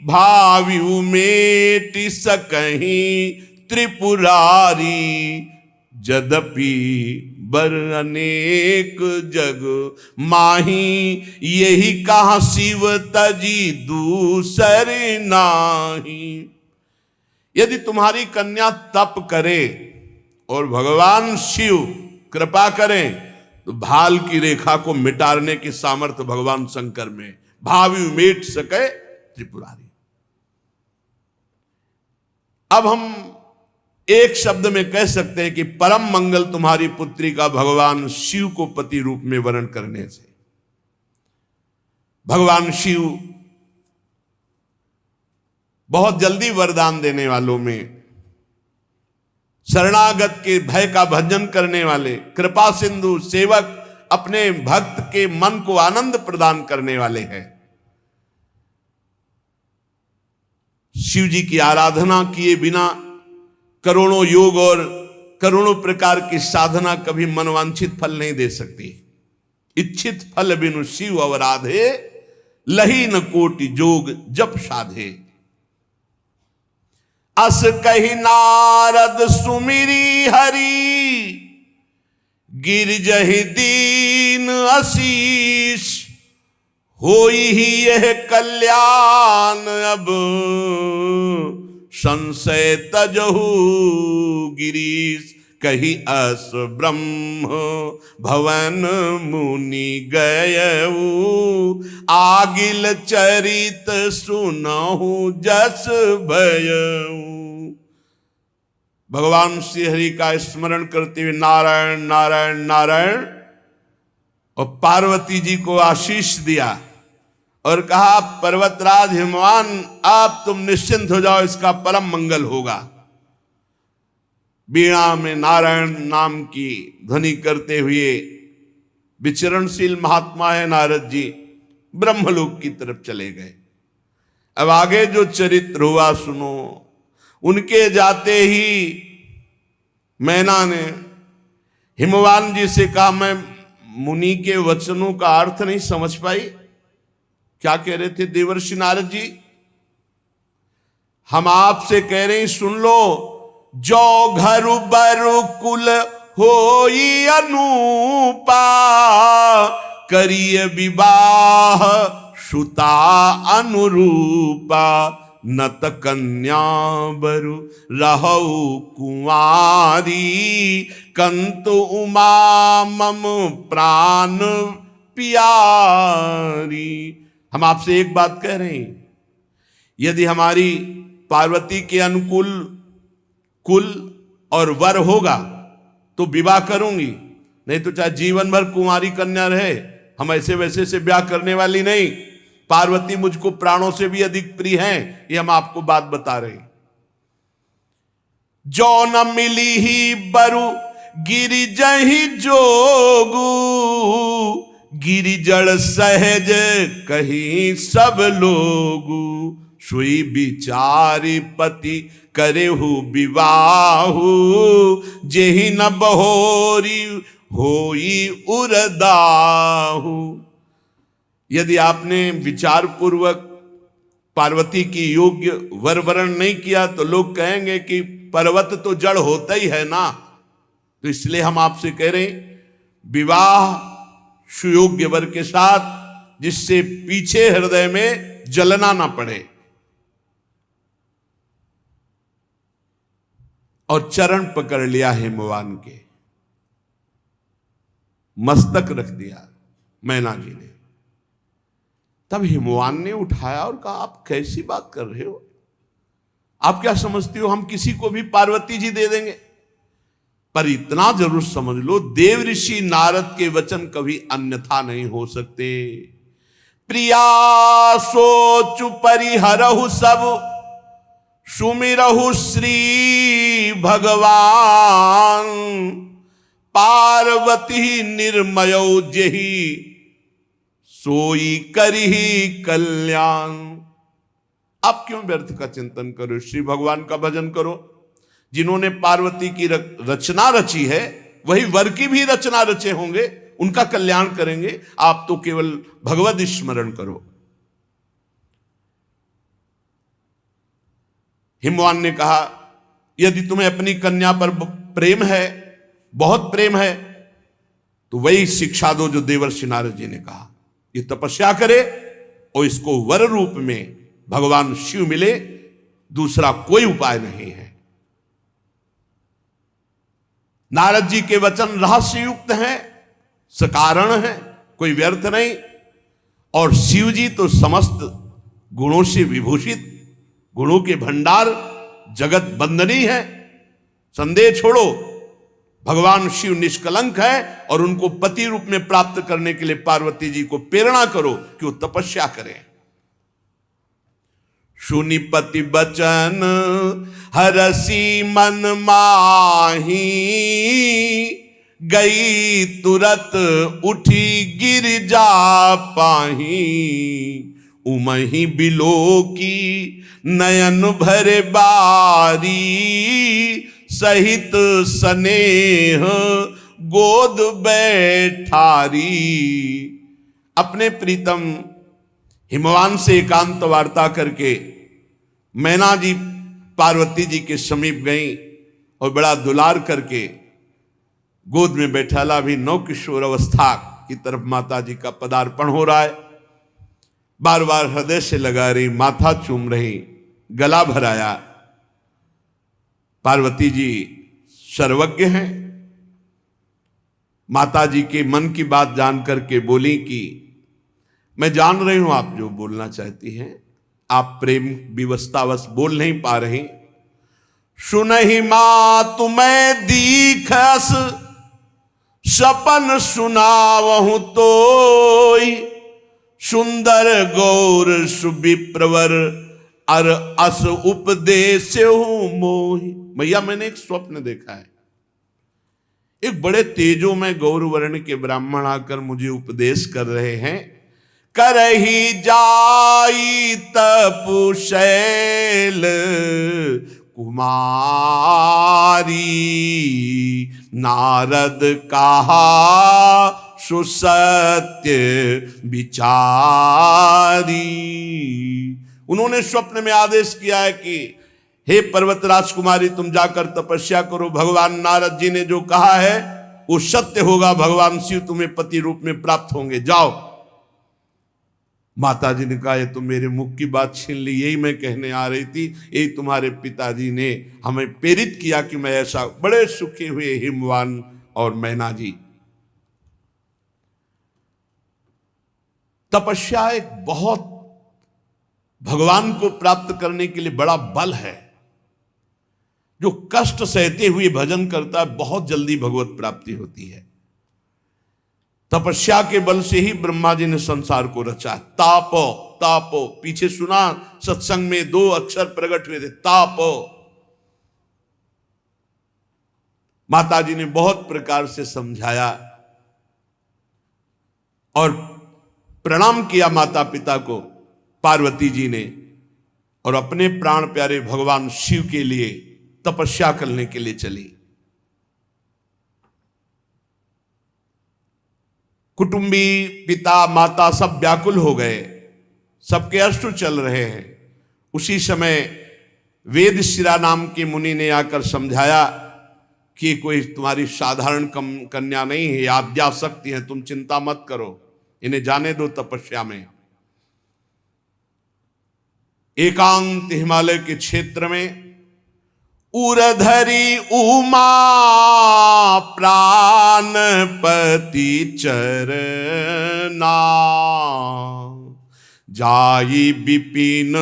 भावी उमेट सकहीं त्रिपुरारी। यद्यपि बर अनेक जग माही, यही कहा शिव तजी दूसर नाही। यदि तुम्हारी कन्या तप करे और भगवान शिव कृपा करें, तो भाल की रेखा को मिटाने की सामर्थ्य भगवान शंकर में। भावी उमेट सके त्रिपुरारी। अब हम एक शब्द में कह सकते हैं कि परम मंगल तुम्हारी पुत्री का भगवान शिव को पति रूप में वर्ण करने से। भगवान शिव बहुत जल्दी वरदान देने वालों में, शरणागत के भय का भंजन करने वाले, कृपा सिंधु सेवक, अपने भक्त के मन को आनंद प्रदान करने वाले हैं। शिव जी की आराधना किए बिना करोड़ों योग और करोड़ों प्रकार की साधना कभी मनवांछित फल नहीं दे सकती। इच्छित फल बिनु शिव अवराधे, लही न कोटि जोग जप साधे। अस कही नारद सुमिरी हरि, गिरजहि दीन आशीष। होई ही यह कल्याण अब, संशय तजहु गिरीश। कही अस ब्रह्म भवन मुनि गयऊ, आगिल चरित सुनहु जस भयऊ। भगवान श्री हरि का स्मरण करते हुए नारायण नारायण नारायण, और पार्वती जी को आशीष दिया और कहा, पर्वतराज हिमवान, आप तुम निश्चिंत हो जाओ, इसका परम मंगल होगा। बीणा में नारायण नाम की ध्वनि करते हुए विचरणशील महात्मा है नारद जी, ब्रह्मलोक की तरफ चले गए। अब आगे जो चरित्र हुआ सुनो। उनके जाते ही मैना ने हिमवान जी से कहा, मैं मुनि के वचनों का अर्थ नहीं समझ पाई। क्या कह रहे थे देवर्षि नारद जी? हम आपसे कह रहे हैं, सुन लो। जो घर बरु कुल होई अनूपा, करिय विवाह सुता अनुरूपा। नत कन्या बरु रहु कुंवारी, कंतु उमा मम प्राण प्यारी। हम आपसे एक बात कह रहे हैं, यदि हमारी पार्वती के अनुकूल कुल और वर होगा तो विवाह करूंगी, नहीं तो चाहे जीवन भर कुंवारी कन्या रहे। हम ऐसे वैसे से ब्याह करने वाली नहीं। पार्वती मुझको प्राणों से भी अधिक प्रिय हैं, ये हम आपको बात बता रहे हैं। जो न मिली ही बरु गिरिजहि जोगू, गिरिजड़ सहज कहीं सब लोगू। सुई विचारी पति करेहु विवाहु, जेहि न बहोरी होई उरदाहु। यदि आपने विचार पूर्वक पार्वती की योग्य वर वरण नहीं किया, तो लोग कहेंगे कि पर्वत तो जड़ होता ही है ना। तो इसलिए हम आपसे कह रहे हैं, विवाह सुयोग्य वर के साथ, जिससे पीछे हृदय में जलना ना पड़े। और चरण पकड़ लिया हिमवान के, मस्तक रख दिया मैना जी ने। तब हिमवान ने उठाया और कहा, आप कैसी बात कर रहे हो? आप क्या समझती हो हम किसी को भी पार्वती जी दे देंगे? पर इतना जरूर समझ लो, देव ऋषि नारद के वचन कभी अन्यथा नहीं हो सकते। प्रिया सोच परिहरहु सब, सुमिरहु श्री भगवान पार्वती निर्मयो जेहि सोई करही कल्याण। आप क्यों व्यर्थ का चिंतन करो, श्री भगवान का भजन करो। जिन्होंने पार्वती की रचना रची है वही वर की भी रचना रचे होंगे, उनका कल्याण करेंगे। आप तो केवल भगवद स्मरण करो। हिमवान ने कहा यदि तुम्हें अपनी कन्या पर प्रेम है, बहुत प्रेम है, तो वही शिक्षा दो जो देवर्षि नारद जी ने कहा। ये तपस्या करे और इसको वर रूप में भगवान शिव मिले, दूसरा कोई उपाय नहीं है। नारद जी के वचन रहस्य युक्त हैं, सकारण हैं, कोई व्यर्थ नहीं। और शिव जी तो समस्त गुणों से विभूषित, गुणों के भंडार, जगत बंदनी है। संदेह छोड़ो, भगवान शिव निष्कलंक है और उनको पति रूप में प्राप्त करने के लिए पार्वती जी को प्रेरणा करो कि वो तपस्या करें। सुनि पति बचन हरसी मन माही, गई तुरत उठी गिर जा पाही। उमही बिलो की नयन भरे बारी, सहित स्नेह गोद बैठारी। अपने प्रीतम हिमवान से एकांत वार्ता करके मैना जी पार्वती जी के समीप गई और बड़ा दुलार करके गोद में बैठाला। भी नौ किशोर अवस्था की तरफ माता जी का पदार्पण हो रहा है। बार बार हृदय से लगा रही, माथा चूम रही, गला भराया। पार्वती जी सर्वज्ञ हैं, माता जी के मन की बात जान करके बोली कि मैं जान रही हूं आप जो बोलना चाहती हैं, आप प्रेम विवशतावश बोल नहीं पा रही। सुनहि मां तुम्हें दीखस, सपन सुनावहु तोई। सुंदर गौर सुविप्रवर अर अस उपदेश मोहि। भैया मैंने एक स्वप्न देखा है, एक बड़े तेजो में गौर वर्ण के ब्राह्मण आकर मुझे उपदेश कर रहे हैं। करही जाई तपुशैल कुमारी, नारद कहा सुसत्य विचारी। उन्होंने स्वप्न में आदेश किया है कि हे पर्वत राजकुमारी, तुम जाकर तपस्या करो। भगवान नारद जी ने जो कहा है वो सत्य होगा, भगवान शिव तुम्हें पति रूप में प्राप्त होंगे, जाओ। माता जी ने कहा ये तो मेरे मुख की बात छीन ली, यही मैं कहने आ रही थी, यही तुम्हारे पिताजी ने हमें प्रेरित किया कि मैं ऐसा। बड़े सुखी हुए हिमवान और मैना जी। तपस्या एक बहुत भगवान को प्राप्त करने के लिए बड़ा बल है। जो कष्ट सहते हुए भजन करता है बहुत जल्दी भगवत प्राप्ति होती है। तपस्या के बल से ही ब्रह्मा जी ने संसार को रचा। तापो तापो, पीछे सुना सत्संग में 2 अक्षर प्रकट हुए थे, तापो। माता जी ने बहुत प्रकार से समझाया और प्रणाम किया माता पिता को पार्वती जी ने, और अपने प्राण प्यारे भगवान शिव के लिए तपस्या करने के लिए चली। कुटुंबी पिता माता सब व्याकुल हो गए, सबके अश्रु चल रहे हैं। उसी समय वेद शिरा नाम के मुनि ने आकर समझाया कि कोई तुम्हारी साधारण कन्या नहीं है, आद्याशक्ति है, तुम चिंता मत करो, इन्हें जाने दो तपस्या में। एकांत हिमालय के क्षेत्र में उरधरी उमा प्राणपति चरना, जाई विपिन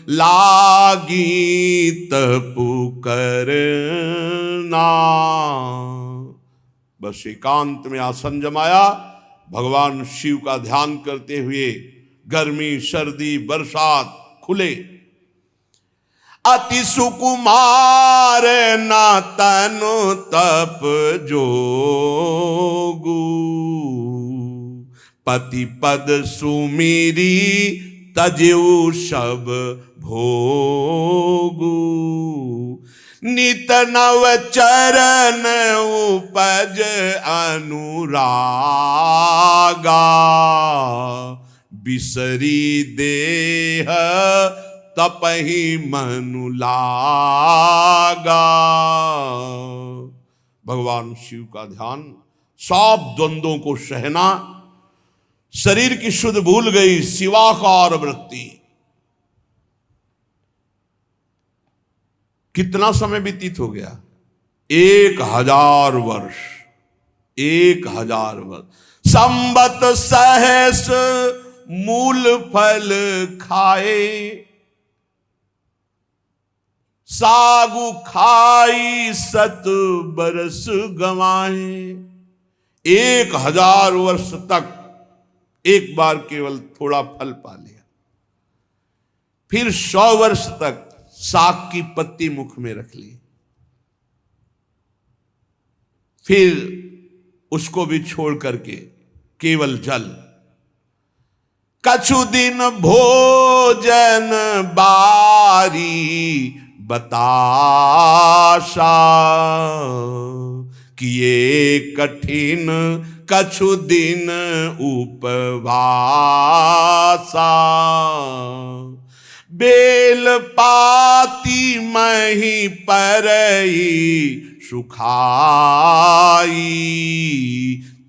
लागी तपु करना। बस एकांत में आसन जमाया, भगवान शिव का ध्यान करते हुए गर्मी सर्दी बरसात खुले। अति सुकुमार ना तनु तप जोगु, पति पद सुमिरी तजेऊ सब भोगु, नित नव चरण उपज अनुरागा, बिसरी देह तपहि मनु लागा। भगवान शिव का ध्यान, सब द्वंद्वों को सहना, शरीर की शुद्ध भूल गई शिवाकार वृत्ति। कितना समय व्यतीत हो गया? 1000 वर्ष। 1000 वर्ष। संबत सहस मूल फल खाए, सागु खाई 7 बरस गवाए। 1000 वर्ष तक एक बार केवल थोड़ा फल पा लिया, फिर 100 वर्ष तक साग की पत्ती मुख में रख ली, फिर उसको भी छोड़ करके केवल जल। कछु दिन भोजन बारी बताशा, किए कठिन कछु दिन उपवासा। बेल पाती मही परई सुखाई,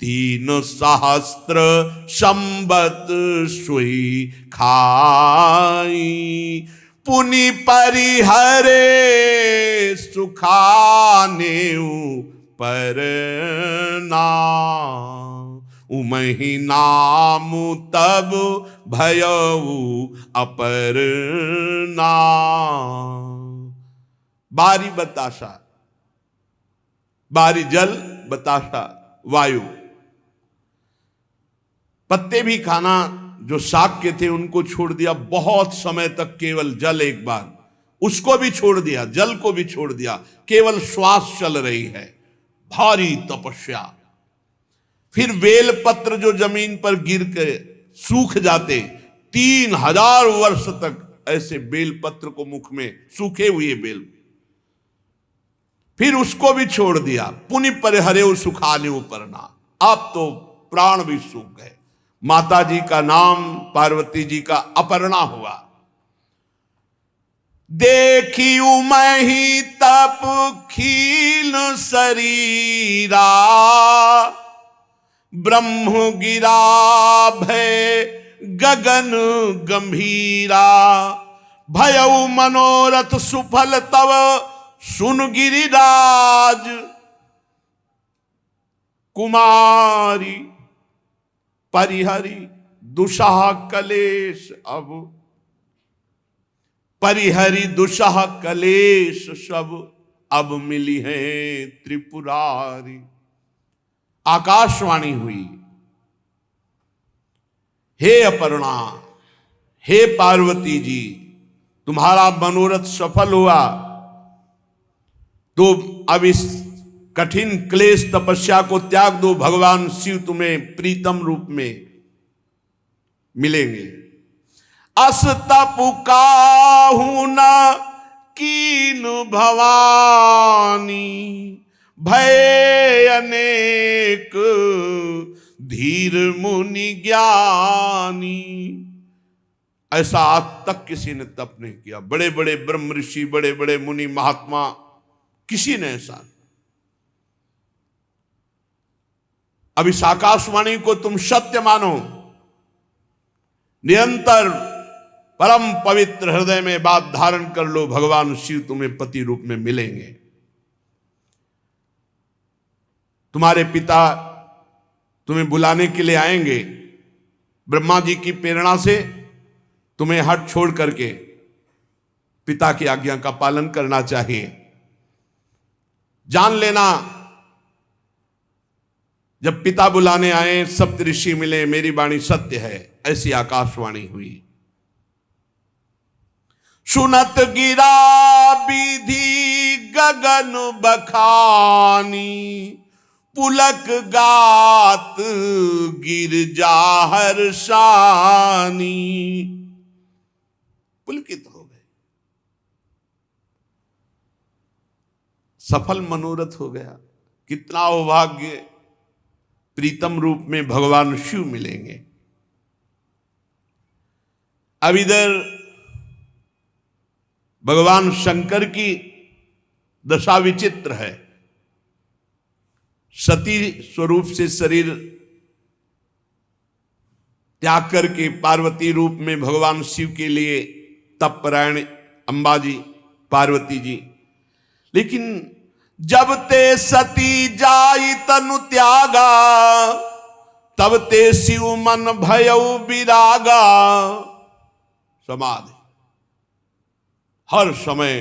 3 सहस्त्र संबत सुई खाई। पुनि परिहरे सुखाने परना, उमहि नाम तब भयऊ अपरना। बारी बताशा, बारी जल, बताशा वायु। पत्ते भी खाना जो साग के थे उनको छोड़ दिया, बहुत समय तक केवल जल एक बार, उसको भी छोड़ दिया, जल को भी छोड़ दिया, केवल श्वास चल रही है। भारी तपस्या। फिर बेल पत्र जो जमीन पर गिर के सूख जाते, 3000 वर्ष तक ऐसे बेल पत्र को मुख में, सूखे हुए बेल, फिर उसको भी छोड़ दिया। पुनि परिहरे सुखाने परना। अब तो प्राण भी सूख गए। माता जी का नाम पार्वती जी का अपर्णा हुआ। देखी उमहि तप खील शरीरा, ब्रह्म गिरा भय गगन गंभीरा। भयउ मनोरथ सुफल तव सुन गिरिराज, कुमारी परिहरी दुषाह कलेश। अब परिहरी दुषाह कलेश सब, अब मिली है त्रिपुरारी। आकाशवाणी हुई, हे अपर्णा, हे पार्वती जी, तुम्हारा मनोरथ सफल हुआ, तो अब इस कठिन क्लेश तपस्या को त्याग दो। भगवान शिव तुम्हें प्रीतम रूप में मिलेंगे। अस तपु काहू न कीन भवानी, भय अनेक धीर मुनि ज्ञानी। ऐसा आज तक किसी ने तप नहीं किया। बड़े बड़े ब्रह्म ऋषि, बड़े बड़े मुनि महात्मा, किसी ने ऐसा। अब इस आकाशवाणी को तुम सत्य मानो, निरंतर परम पवित्र हृदय में बात धारण कर लो। भगवान शिव तुम्हें पति रूप में मिलेंगे। तुम्हारे पिता तुम्हें बुलाने के लिए आएंगे। ब्रह्मा जी की प्रेरणा से तुम्हें हट छोड़ करके पिता की आज्ञा का पालन करना चाहिए। जान लेना, जब पिता बुलाने आए, सप्त ऋषि मिले, मेरी वाणी सत्य है, ऐसी आकाशवाणी हुई। सुनत गिरा विधि गगन बखानी, पुलक गात गिरजा हर्षानी। पुलकित हो गए, सफल मनोरथ हो गया। कितना सौभाग्य, प्रीतम रूप में भगवान शिव मिलेंगे। अब इधर भगवान शंकर की दशा विचित्र है। सती स्वरूप से शरीर त्याग करके पार्वती रूप में भगवान शिव के लिए तपपरायण अंबा जी, पार्वती जी। लेकिन जब ते सती जाई तनु त्यागा, तब ते शिव मन भयउ विरागा। समाधि हर समय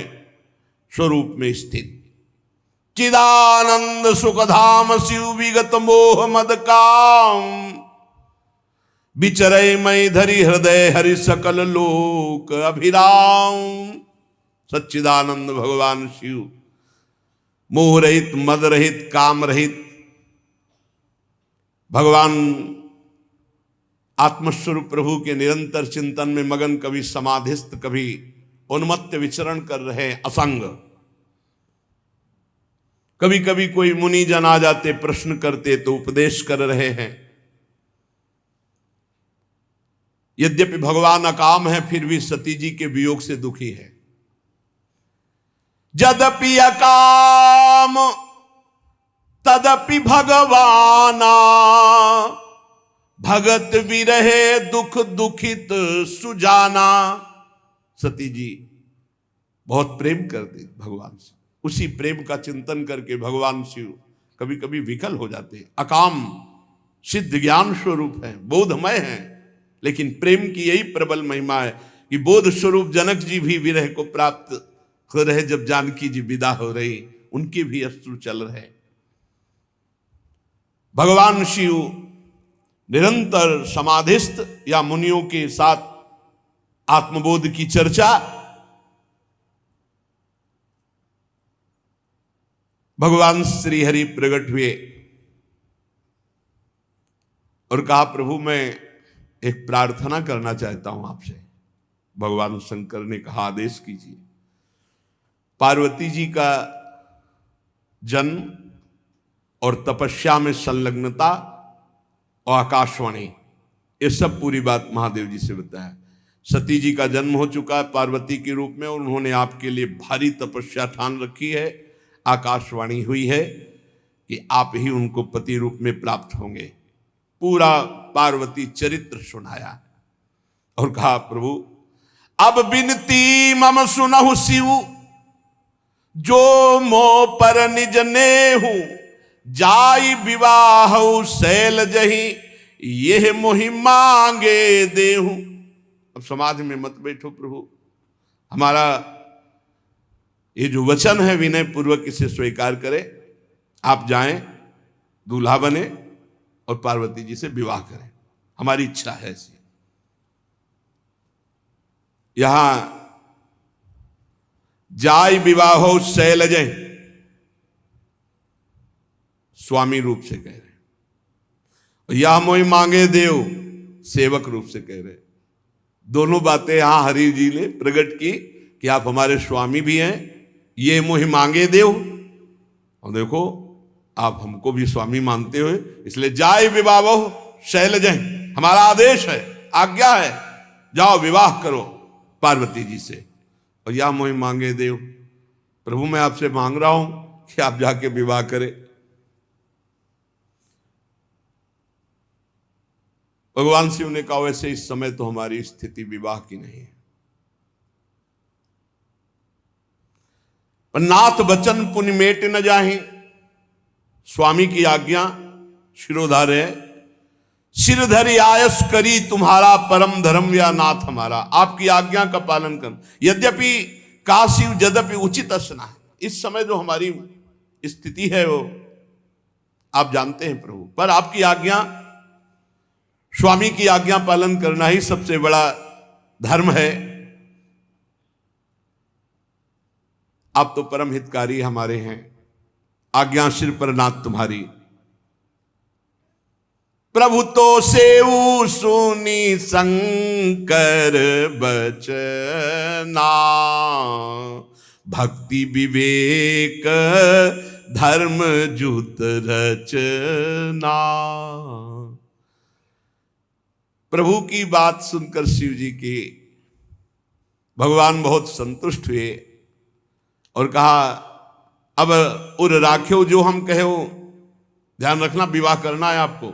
स्वरूप में स्थित, चिदानंद सुखधाम शिव विगत मोह मद काम। विचरय मई धरि हृदय हरि सकल लोक अभिराम। सच्चिदानंद भगवान शिव मोह रहित, मद रहित, काम रहित भगवान आत्मस्वरूप प्रभु के निरंतर चिंतन में मगन, कभी समाधिस्थ, कभी उन्मत्त विचरण कर रहे असंग। कभी कभी कोई मुनि जन आ जाते, प्रश्न करते तो उपदेश कर रहे हैं। यद्यपि भगवान अकाम है, फिर भी सती जी के वियोग से दुखी है। यद्यपि अकाम तदपि भगवाना, भगत विरहे दुख दुखित सुजाना। सती जी बहुत प्रेम करते भगवान से। उसी प्रेम का चिंतन करके भगवान शिव कभी कभी विकल हो जाते हैं। अकाम सिद्ध ज्ञान स्वरूप है, बोधमय है, लेकिन प्रेम की यही प्रबल महिमा है कि बोध स्वरूप जनक जी भी विरह को प्राप्त हो रहे। जब जानकी जी विदा हो रही, उनके भी अश्रु चल रहे। भगवान शिव निरंतर समाधिस्थ या मुनियों के साथ आत्मबोध की चर्चा। भगवान श्री हरि प्रकट हुए और कहा, प्रभु मैं एक प्रार्थना करना चाहता हूं आपसे। भगवान शंकर ने कहा, आदेश कीजिए। पार्वती जी का जन्म और तपस्या में संलग्नता और आकाशवाणी, ये सब पूरी बात महादेव जी से बताया। सती जी का जन्म हो चुका है पार्वती के रूप में, और उन्होंने आपके लिए भारी तपस्या ठान रखी है। आकाशवाणी हुई है कि आप ही उनको पति रूप में प्राप्त होंगे। पूरा पार्वती चरित्र सुनाया और कहा, प्रभु अब विनती मम सुनहु शिव, जो मोह पर निज नेहु, जाई विवाह शैल जही, यह मोहि मांगे देहु। अब समाधि में मत बैठो प्रभु, हमारा ये जो वचन है विनय पूर्वक इसे स्वीकार करें। आप जाएं, दूल्हा बने और पार्वती जी से विवाह करें, हमारी इच्छा है ऐसी। यहां जाय विवाहो शैलजय स्वामी रूप से कह रहे, यह मोहि मांगे देव सेवक रूप से कह रहे। दोनों बातें यहां हरि जी ने प्रकट की कि आप हमारे स्वामी भी हैं, ये मोहि मांगे देव, और देखो आप हमको भी स्वामी मानते हुए, इसलिए जाय विवाहो शैलजय, हमारा आदेश है, आज्ञा है, जाओ विवाह करो पार्वती जी से। और या मोहि मांगे देव, प्रभु मैं आपसे मांग रहा हूं कि आप जाके विवाह करें। भगवान शिव ने कहा, वैसे इस समय तो हमारी स्थिति विवाह की नहीं है, पर नाथ वचन पुण्य मेट न जाहि। स्वामी की आज्ञा शिरोधार्य है, सिरधरि आयस करी तुम्हारा, परम धर्म या नाथ हमारा। आपकी आज्ञा का पालन कर, यद्यपि काशी यद्यपि उचित असना है, इस समय जो हमारी स्थिति है वो आप जानते हैं प्रभु, पर आपकी आज्ञा, स्वामी की आज्ञा पालन करना ही सबसे बड़ा धर्म है। आप तो परम हितकारी हमारे हैं, आज्ञा सिर पर नाथ तुम्हारी। प्रभु तो सेऊ सुनी शंकर बचना, भक्ति विवेक धर्म जुत रचना। प्रभु की बात सुनकर शिव जी की भगवान बहुत संतुष्ट हुए और कहा, अब उर राख्यो जो हम कहे हो, ध्यान रखना विवाह करना है आपको,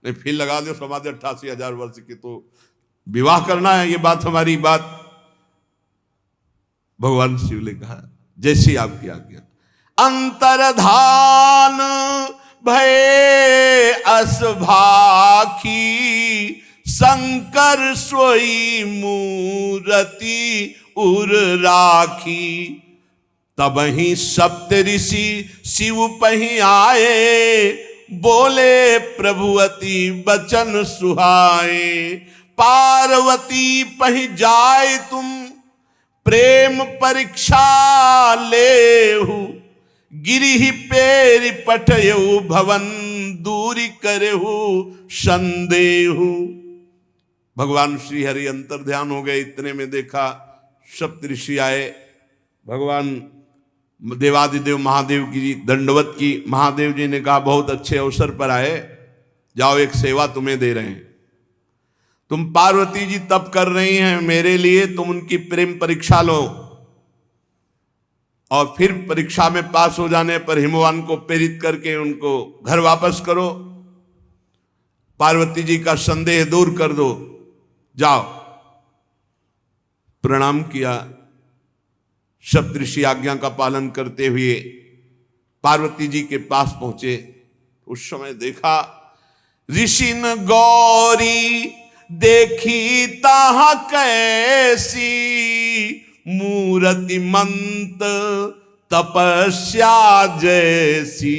नहीं फिर लगा दो समाधि 88,000 वर्ष की, तो विवाह करना है, ये बात हमारी बात। भगवान शिव ने कहा जैसी आपकी आज्ञा। अंतरधान भय असभाखी, शंकर सोई मूरति उर राखी। तब ही सप्त ऋषि शिव पही आए, बोले प्रभुवती बचन सुहाए। पार्वती पही जाए तुम प्रेम परीक्षा लेहु, गिरिहि पेरि पठयउ भवन दूरी करेहु संदेहु। भगवान श्री हरि अंतर ध्यान हो गए। इतने में देखा सप्त ऋषि आए, भगवान देवादिदेव महादेव की दंडवत की। महादेव जी ने कहा बहुत अच्छे अवसर पर आए, जाओ एक सेवा तुम्हें दे रहे हैं। तुम पार्वती जी तप कर रही हैं मेरे लिए, तुम उनकी प्रेम परीक्षा लो और फिर परीक्षा में पास हो जाने पर हिमवान को प्रेरित करके उनको घर वापस करो, पार्वती जी का संदेह दूर कर दो, जाओ। प्रणाम किया। सप्त ऋषि आज्ञा का पालन करते हुए पार्वती जी के पास पहुंचे। उस समय देखा ऋषिन गौरी देखी ताहा कैसी, मूर्ति मंत तपस्या जैसी।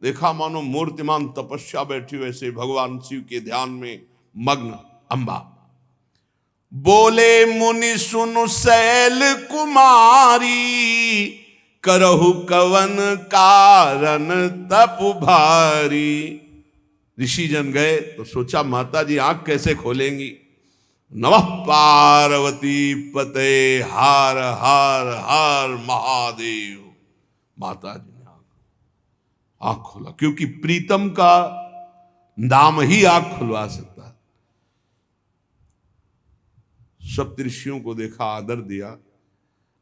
देखा मानो मूर्तिमान तपस्या बैठी वैसे भगवान शिव के ध्यान में मग्न अंबा। बोले मुनि सुनु शैल कुमारी, करहु कवन कारण तप भारी। ऋषि जन गए तो सोचा माता जी आंख कैसे खोलेंगी। नमः पार्वती पते हार हार हार महादेव। माता जी ने आंख खोला, क्योंकि प्रीतम का नाम ही आंख खुलवा सकता है। सप्त ऋषियों को देखा, आदर दिया,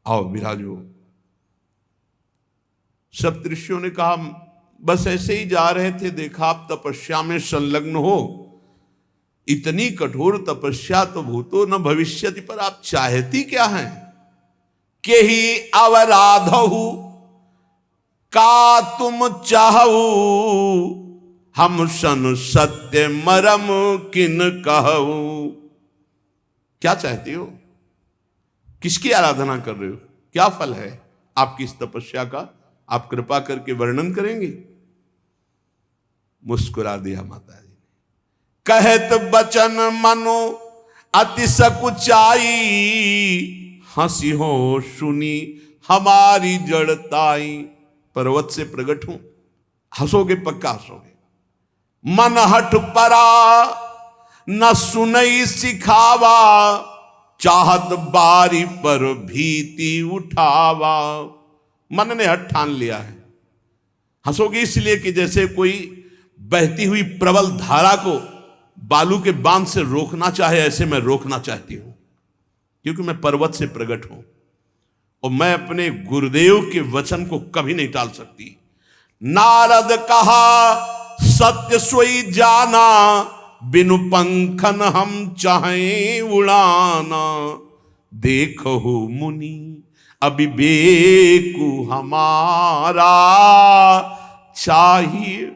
आओ विराजो। सप्त ऋषियों ने कहा बस ऐसे ही जा रहे थे, देखा आप तपस्या में संलग्न हो। इतनी कठोर तपस्या तो भूतो न भविष्यति, पर आप चाहती क्या हैं? के ही अवराधहु का तुम चाहू, हम सन सत्य मरम किन कहू। क्या चाहती हो? किसकी आराधना कर रहे हो? क्या फल है आपकी इस तपस्या का? आप कृपा करके वर्णन करेंगे? मुस्कुरा दिया माता जी। कहत बचन मनु अति सकुचाई, हंसी हो सुनी हमारी जड़ताई। पर्वत से प्रकट हूं, हंसोगे पक्का हंसोगे। मन हट परा न सुनई सिखावा, चाहत बारी पर भीति उठावा। मन ने हट ठान लिया है। हंसोगे इसलिए कि जैसे कोई बहती हुई प्रबल धारा को बालू के बांध से रोकना चाहे, ऐसे मैं रोकना चाहती हूं, क्योंकि मैं पर्वत से प्रकट हूं और मैं अपने गुरुदेव के वचन को कभी नहीं टाल सकती। नारद कहा सत्य सोई जाना, बिनु पंखन हम चाहें उड़ाना। देखो मुनि अविवेकु हमारा, चाहिए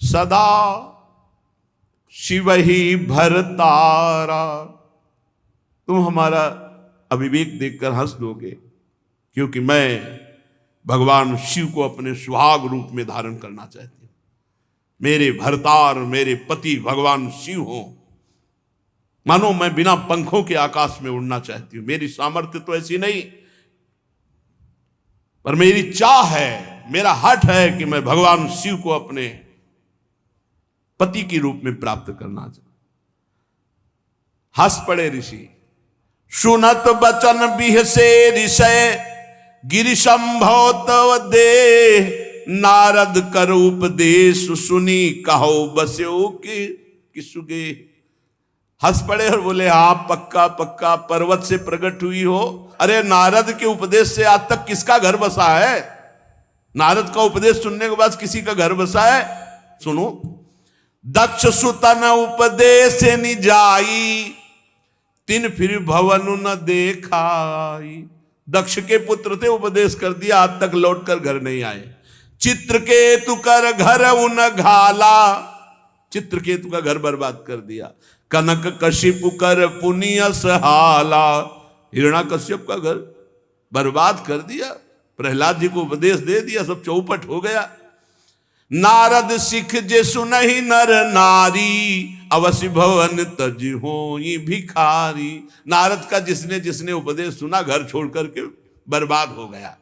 सदा शिव ही भरतारा। तुम हमारा अविवेक देखकर हंस दोगे, क्योंकि मैं भगवान शिव को अपने सुहाग रूप में धारण करना चाहती हूं। मेरे भरतार, मेरे पति भगवान शिव हो। मानो मैं बिना पंखों के आकाश में उड़ना चाहती हूं। मेरी सामर्थ्य तो ऐसी नहीं पर मेरी चाह है, मेरा हठ है कि मैं भगवान शिव को अपने पति के रूप में प्राप्त करना चाहूं। हंस पड़े ऋषि। सुनत बचन बिहसे ऋषय गिरि संभव तव दे, नारद कर उपदेश सुनी कहो बस्यो के किसुगे। हंस पड़े और बोले हाँ पक्का पक्का पर्वत से प्रकट हुई हो। अरे नारद के उपदेश से आज तक किसका घर बसा है? नारद का उपदेश सुनने के बाद किसी का घर बसा है? सुनो। दक्ष सुतन उपदेश निजाई, तिन फिर भवन न देखाई। दक्ष के पुत्र थे, उपदेश कर दिया, आज तक लौट कर घर नहीं आए। चित्रकेतु कर घर उन घाला, चित्रकेतु का घर बर्बाद कर दिया। कनक कशिपु कर पुण्य सहाला, हिरण्याकश्यप का घर बर्बाद कर दिया। प्रहलाद जी को उपदेश दे दिया, सब चौपट हो गया। नारद सिख जे सुनहि नर नारी, अवश्य भवन तज होई भिखारी। नारद का जिसने जिसने उपदेश सुना घर छोड़ करके बर्बाद हो गया।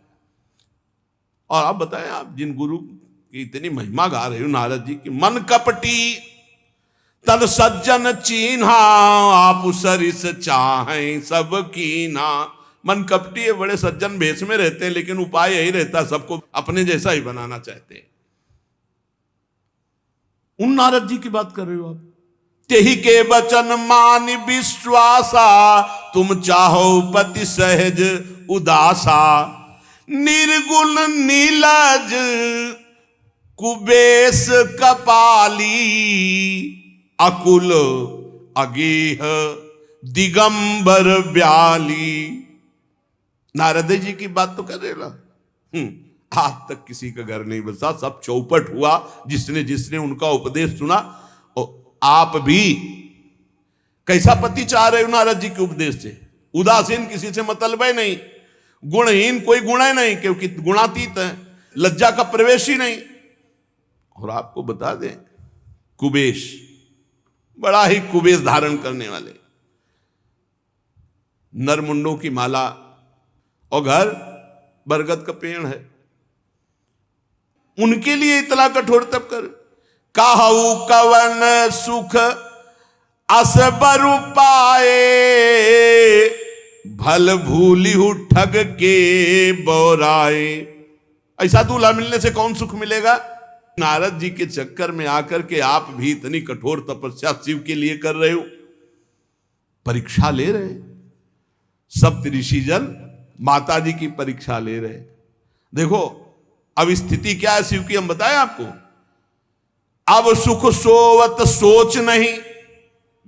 और आप बताएं, आप जिन गुरु की इतनी महिमा गा रहे हो नारद जी की, मन कपटी तन सज्जन चीन्हा, आप सरिस चाहें सब कीना। मन कपटी है, बड़े सज्जन भेष में रहते हैं, लेकिन उपाय यही रहता है सबको अपने जैसा ही बनाना चाहते हैं। उन नारद जी की बात कर रहे हो आप। तेहि के वचन मान विश्वासा, तुम चाहो पति सहज उदासा। निर्गुण नीलज कुबेश कपाली, अकुल अगेह दिगंबर ब्याली। नारद जी की बात तो कर रहे ना। आज तक किसी का घर नहीं बसा, सब चौपट हुआ जिसने जिसने उनका उपदेश सुना। और आप भी कैसा पति चाह रहे हो नारद जी के उपदेश से? उदासीन, किसी से मतलब है नहीं, गुणहीन, कोई गुण है नहीं क्योंकि गुणातीत है, लज्जा का प्रवेश ही नहीं। और आपको बता दें, कुबेश, बड़ा ही कुबेश धारण करने वाले, नरमुंडों की माला, और घर बरगद का पेड़ है। उनके लिए इतना कठोर तप कर। कहू कवन सुख असबरु पाए, भल भूलिहु ठग के बोराए। ऐसा दूल्हा मिलने से कौन सुख मिलेगा? नारद जी के चक्कर में आकर के आप भी इतनी कठोर तपस्या शिव के लिए कर रहे हो, परीक्षा ले रहे। सप्त ऋषिजन माता जी की परीक्षा ले रहे। देखो अब स्थिति क्या है शिव की, हम बताएं आपको। अब सुख सोवत सोच नहीं,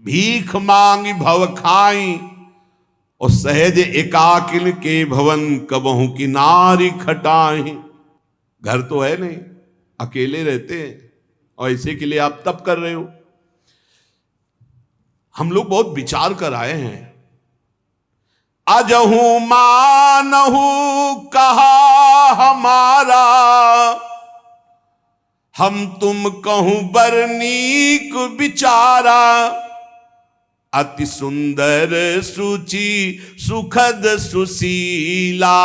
भीख मांगी भव खाई। और सहज एकाकिल के भवन, कबहू की नारी खटाई। घर तो है नहीं, अकेले रहते हैं, और इसी के लिए आप तप कर रहे हो। हम लोग बहुत विचार कर आए हैं। अजहू मानहू कहा हमारा, हम तुम कहूं बरनीक विचारा। अति सुंदर सुचि सुखद सुशीला,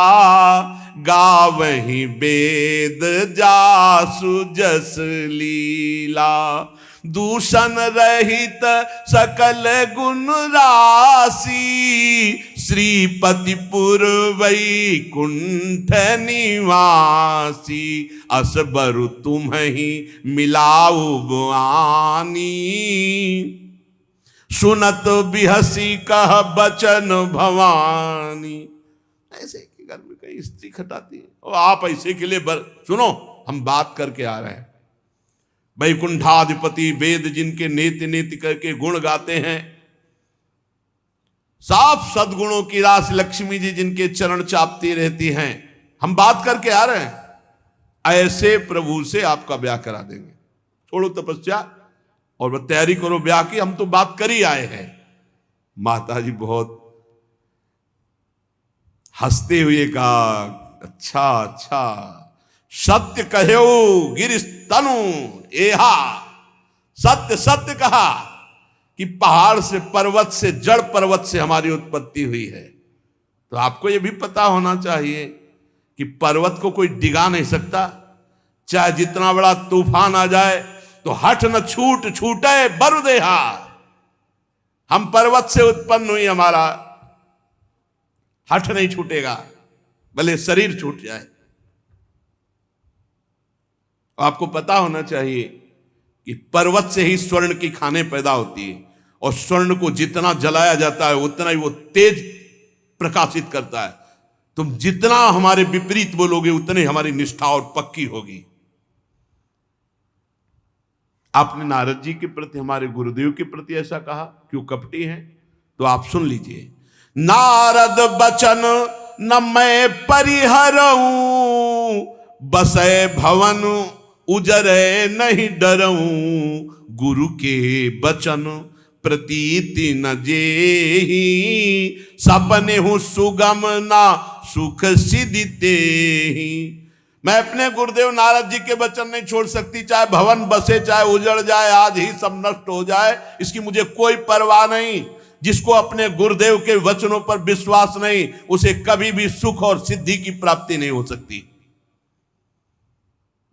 गावहीं वेद जासु जस लीला। दूषण रहित सकल गुण राशि, श्रीपतिपुर वैकुंठ निवासी। असबरु तुम्हि मिलाऊ बुआनी, सुनत बिहसी कह बचन भवानी। ऐसे के घर में कई स्त्री खटाती है, और आप ऐसे के लिए सुनो, हम बात करके आ रहे हैं। वैकुंठाधिपति वेद जिनके नेति नेति करके गुण गाते हैं, साफ सद्गुणों की रास लक्ष्मी जी जिनके चरण चापती रहती हैं, हम बात करके आ रहे हैं। ऐसे प्रभु से आपका ब्याह करा देंगे। छोड़ो तपस्या और तैयारी करो ब्याह की, हम तो बात कर ही आए हैं। माता जी बहुत हंसते हुए कहा, अच्छा अच्छा, सत्य कहो गिरिश तनु एहा। सत्य सत्य कहा कि पहाड़ से, पर्वत से, जड़ पर्वत से हमारी उत्पत्ति हुई है। तो आपको यह भी पता होना चाहिए कि पर्वत को कोई डिगा नहीं सकता, चाहे जितना बड़ा तूफान आ जाए तो हठ न छूटे बरुदेहा। हम पर्वत से उत्पन्न हुई, हमारा हठ नहीं छूटेगा, भले शरीर छूट जाए। आपको पता होना चाहिए कि पर्वत से ही स्वर्ण की खानें पैदा होती है, और स्वर्ण को जितना जलाया जाता है उतना ही वो तेज प्रकाशित करता है। तुम जितना हमारे विपरीत बोलोगे उतने हमारी निष्ठा और पक्की होगी। आपने नारद जी के प्रति, हमारे गुरुदेव के प्रति ऐसा कहा, क्यों कपटी हैं? तो आप सुन लीजिए। नारद बचन न मैं परिहरऊं, बसे भवन उजरे नहीं डरऊं, गुरु के बचन प्रतीति न जेहि, सपने हूं सुगम ना सुख सिद्धि तेहि। मैं अपने गुरुदेव नारद जी के वचन नहीं छोड़ सकती, चाहे भवन बसे, चाहे उजड़ जाए, आज ही सब नष्ट हो जाए, इसकी मुझे कोई परवाह नहीं। जिसको अपने गुरुदेव के वचनों पर विश्वास नहीं, उसे कभी भी सुख और सिद्धि की प्राप्ति नहीं हो सकती।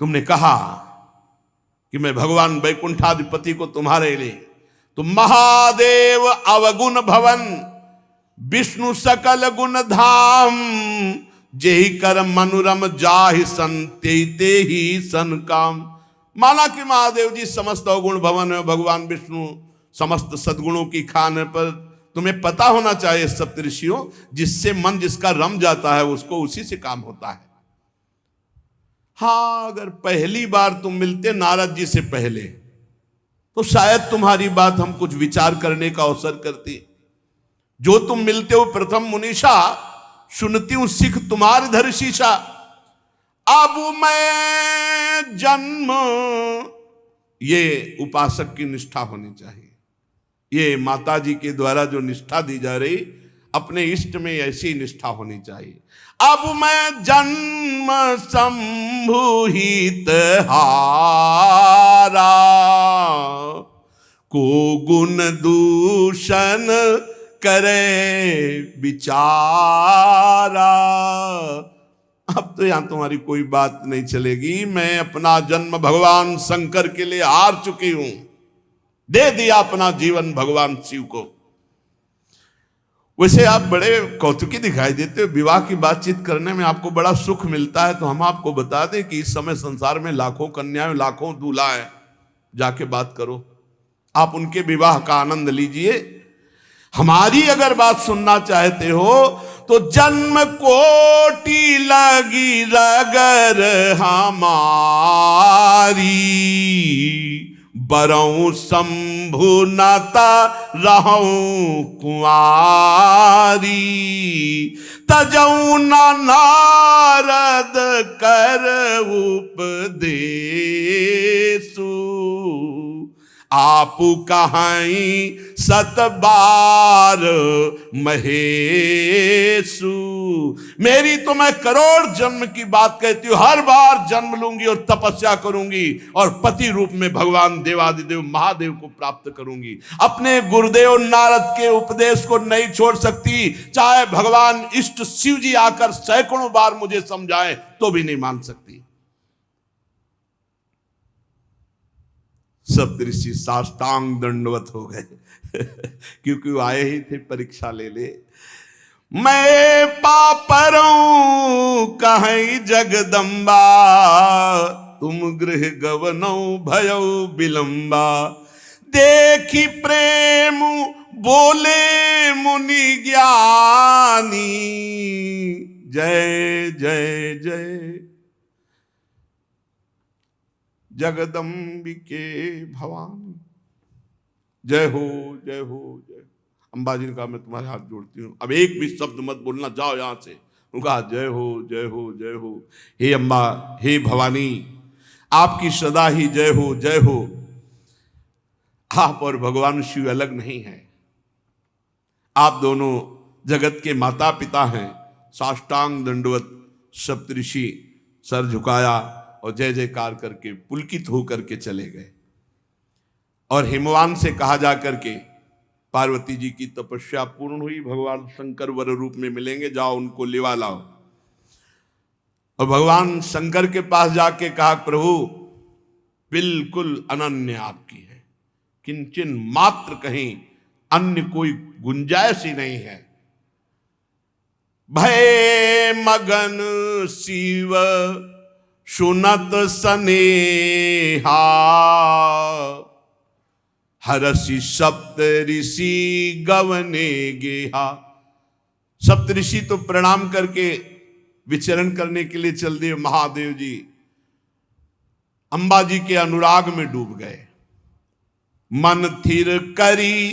तुमने कहा कि मैं भगवान वैकुंठाधिपति को तुम्हारे लिए, तो महादेव अवगुण भवन, विष्णु सकल गुण धाम, जेहि कर मनुरम जाहि संते ही सन काम। माना कि महादेव जी समस्त अवगुण भवन है, भगवान विष्णु समस्त सद्गुणों की खान पर। तुम्हें पता होना चाहिए सप्तऋषियों, जिससे मन जिसका रम जाता है उसको उसी से काम होता है। हाँ, अगर पहली बार तुम मिलते नारद जी से पहले, तो शायद तुम्हारी बात हम कुछ विचार करने का अवसर करती। जो तुम मिलते हो प्रथम मुनीषा, सुनती हूं सिख तुम्हारे धर शीशा। अब मैं जन्म, ये उपासक की निष्ठा होनी चाहिए। ये माता जी के द्वारा जो निष्ठा दी जा रही, अपने इष्ट में ऐसी निष्ठा होनी चाहिए। अब मैं जन्म संभुहित हारा, को गुण दूषण करे विचारा। अब तो यहां तुम्हारी कोई बात नहीं चलेगी। मैं अपना जन्म भगवान शंकर के लिए हार चुकी हूं, दे दिया अपना जीवन भगवान शिव को। वैसे आप बड़े कौतुकी दिखाई देते हो, विवाह की बातचीत करने में आपको बड़ा सुख मिलता है। तो हम आपको बता दें कि इस समय संसार में लाखों कन्याएं, लाखों दूल्हा है, जाके बात करो, आप उनके विवाह का आनंद लीजिए। हमारी अगर बात सुनना चाहते हो तो जन्म कोटि लगी रगर हमारी, बरऊं शंभु नता रहूं कुंवारी, तजऊं न नारद कर उपदेशु, आपु कहाई सत बार महेशु। मेरी तो मैं करोड़ जन्म की बात कहती हूं, हर बार जन्म लूंगी और तपस्या करूंगी और पति रूप में भगवान देवादिदेव महादेव को प्राप्त करूंगी। अपने गुरुदेव नारद के उपदेश को नहीं छोड़ सकती, चाहे भगवान इष्ट शिव जी आकर सैकड़ों बार मुझे समझाएं तो भी नहीं मान सकती। सप्तऋषि साष्टांग दंडवत हो गए क्योंकि वो आए ही थे परीक्षा ले ले। मैं पापरों कहीं जगदम्बा, तुम गृह गवनौ भयो विलंबा, देखी प्रेम बोले मुनि ज्ञानी, जय जय जय जगदम्बिके भवानी, जय हो जय हो जय। अंबाजी ने कहा मैं तुम्हारे हाथ जोड़ती हूँ, अब एक भी शब्द मत बोलना, जाओ यहां से। उनका जय हो जय हो जय हो। हे अम्बा, हे भवानी, आपकी सदा ही जय हो जय हो। आप और भगवान शिव अलग नहीं है, आप दोनों जगत के माता पिता हैं। साष्टांग दंडवत सप्तऋषि सर झुकाया और जय जयकार करके पुलकित होकर के चले गए। और हिमवान से कहा जा करके पार्वती जी की तपस्या पूर्ण हुई, भगवान शंकर वर रूप में मिलेंगे, जाओ उनको लिवा लाओ। और भगवान शंकर के पास जाके कहा, प्रभु बिल्कुल अनन्य आपकी है, किंचन मात्र कहीं अन्य कोई गुंजाइश ही नहीं है। भय मगन शिव सुनत सनेहा, हरषि सप्त ऋषि गवने गेहा। सप्त ऋषि तो प्रणाम करके विचरण करने के लिए चल दिए। महादेव जी अंबा जी के अनुराग में डूब गए। मन थिर करी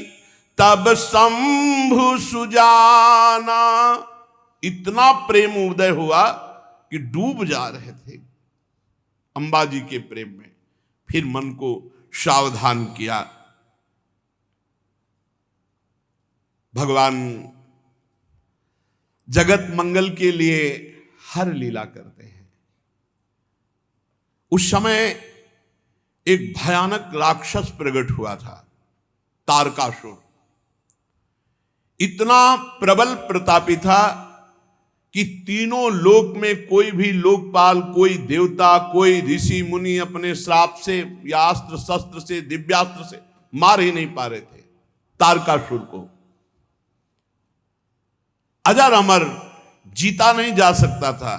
तब शंभु सुजाना, इतना प्रेम उदय हुआ कि डूब जा रहे थे अंबा जी के प्रेम में। फिर मन को सावधान किया। भगवान जगत मंगल के लिए हर लीला करते हैं। उस समय एक भयानक राक्षस प्रकट हुआ था, तारकासुर। इतना प्रबल प्रतापी था कि तीनों लोक में कोई भी लोकपाल, कोई देवता, कोई ऋषि मुनि अपने श्राप से या अस्त्र शस्त्र से, दिव्यास्त्र से मार ही नहीं पा रहे थे तारकासुर को। अजर अमर, जीता नहीं जा सकता था।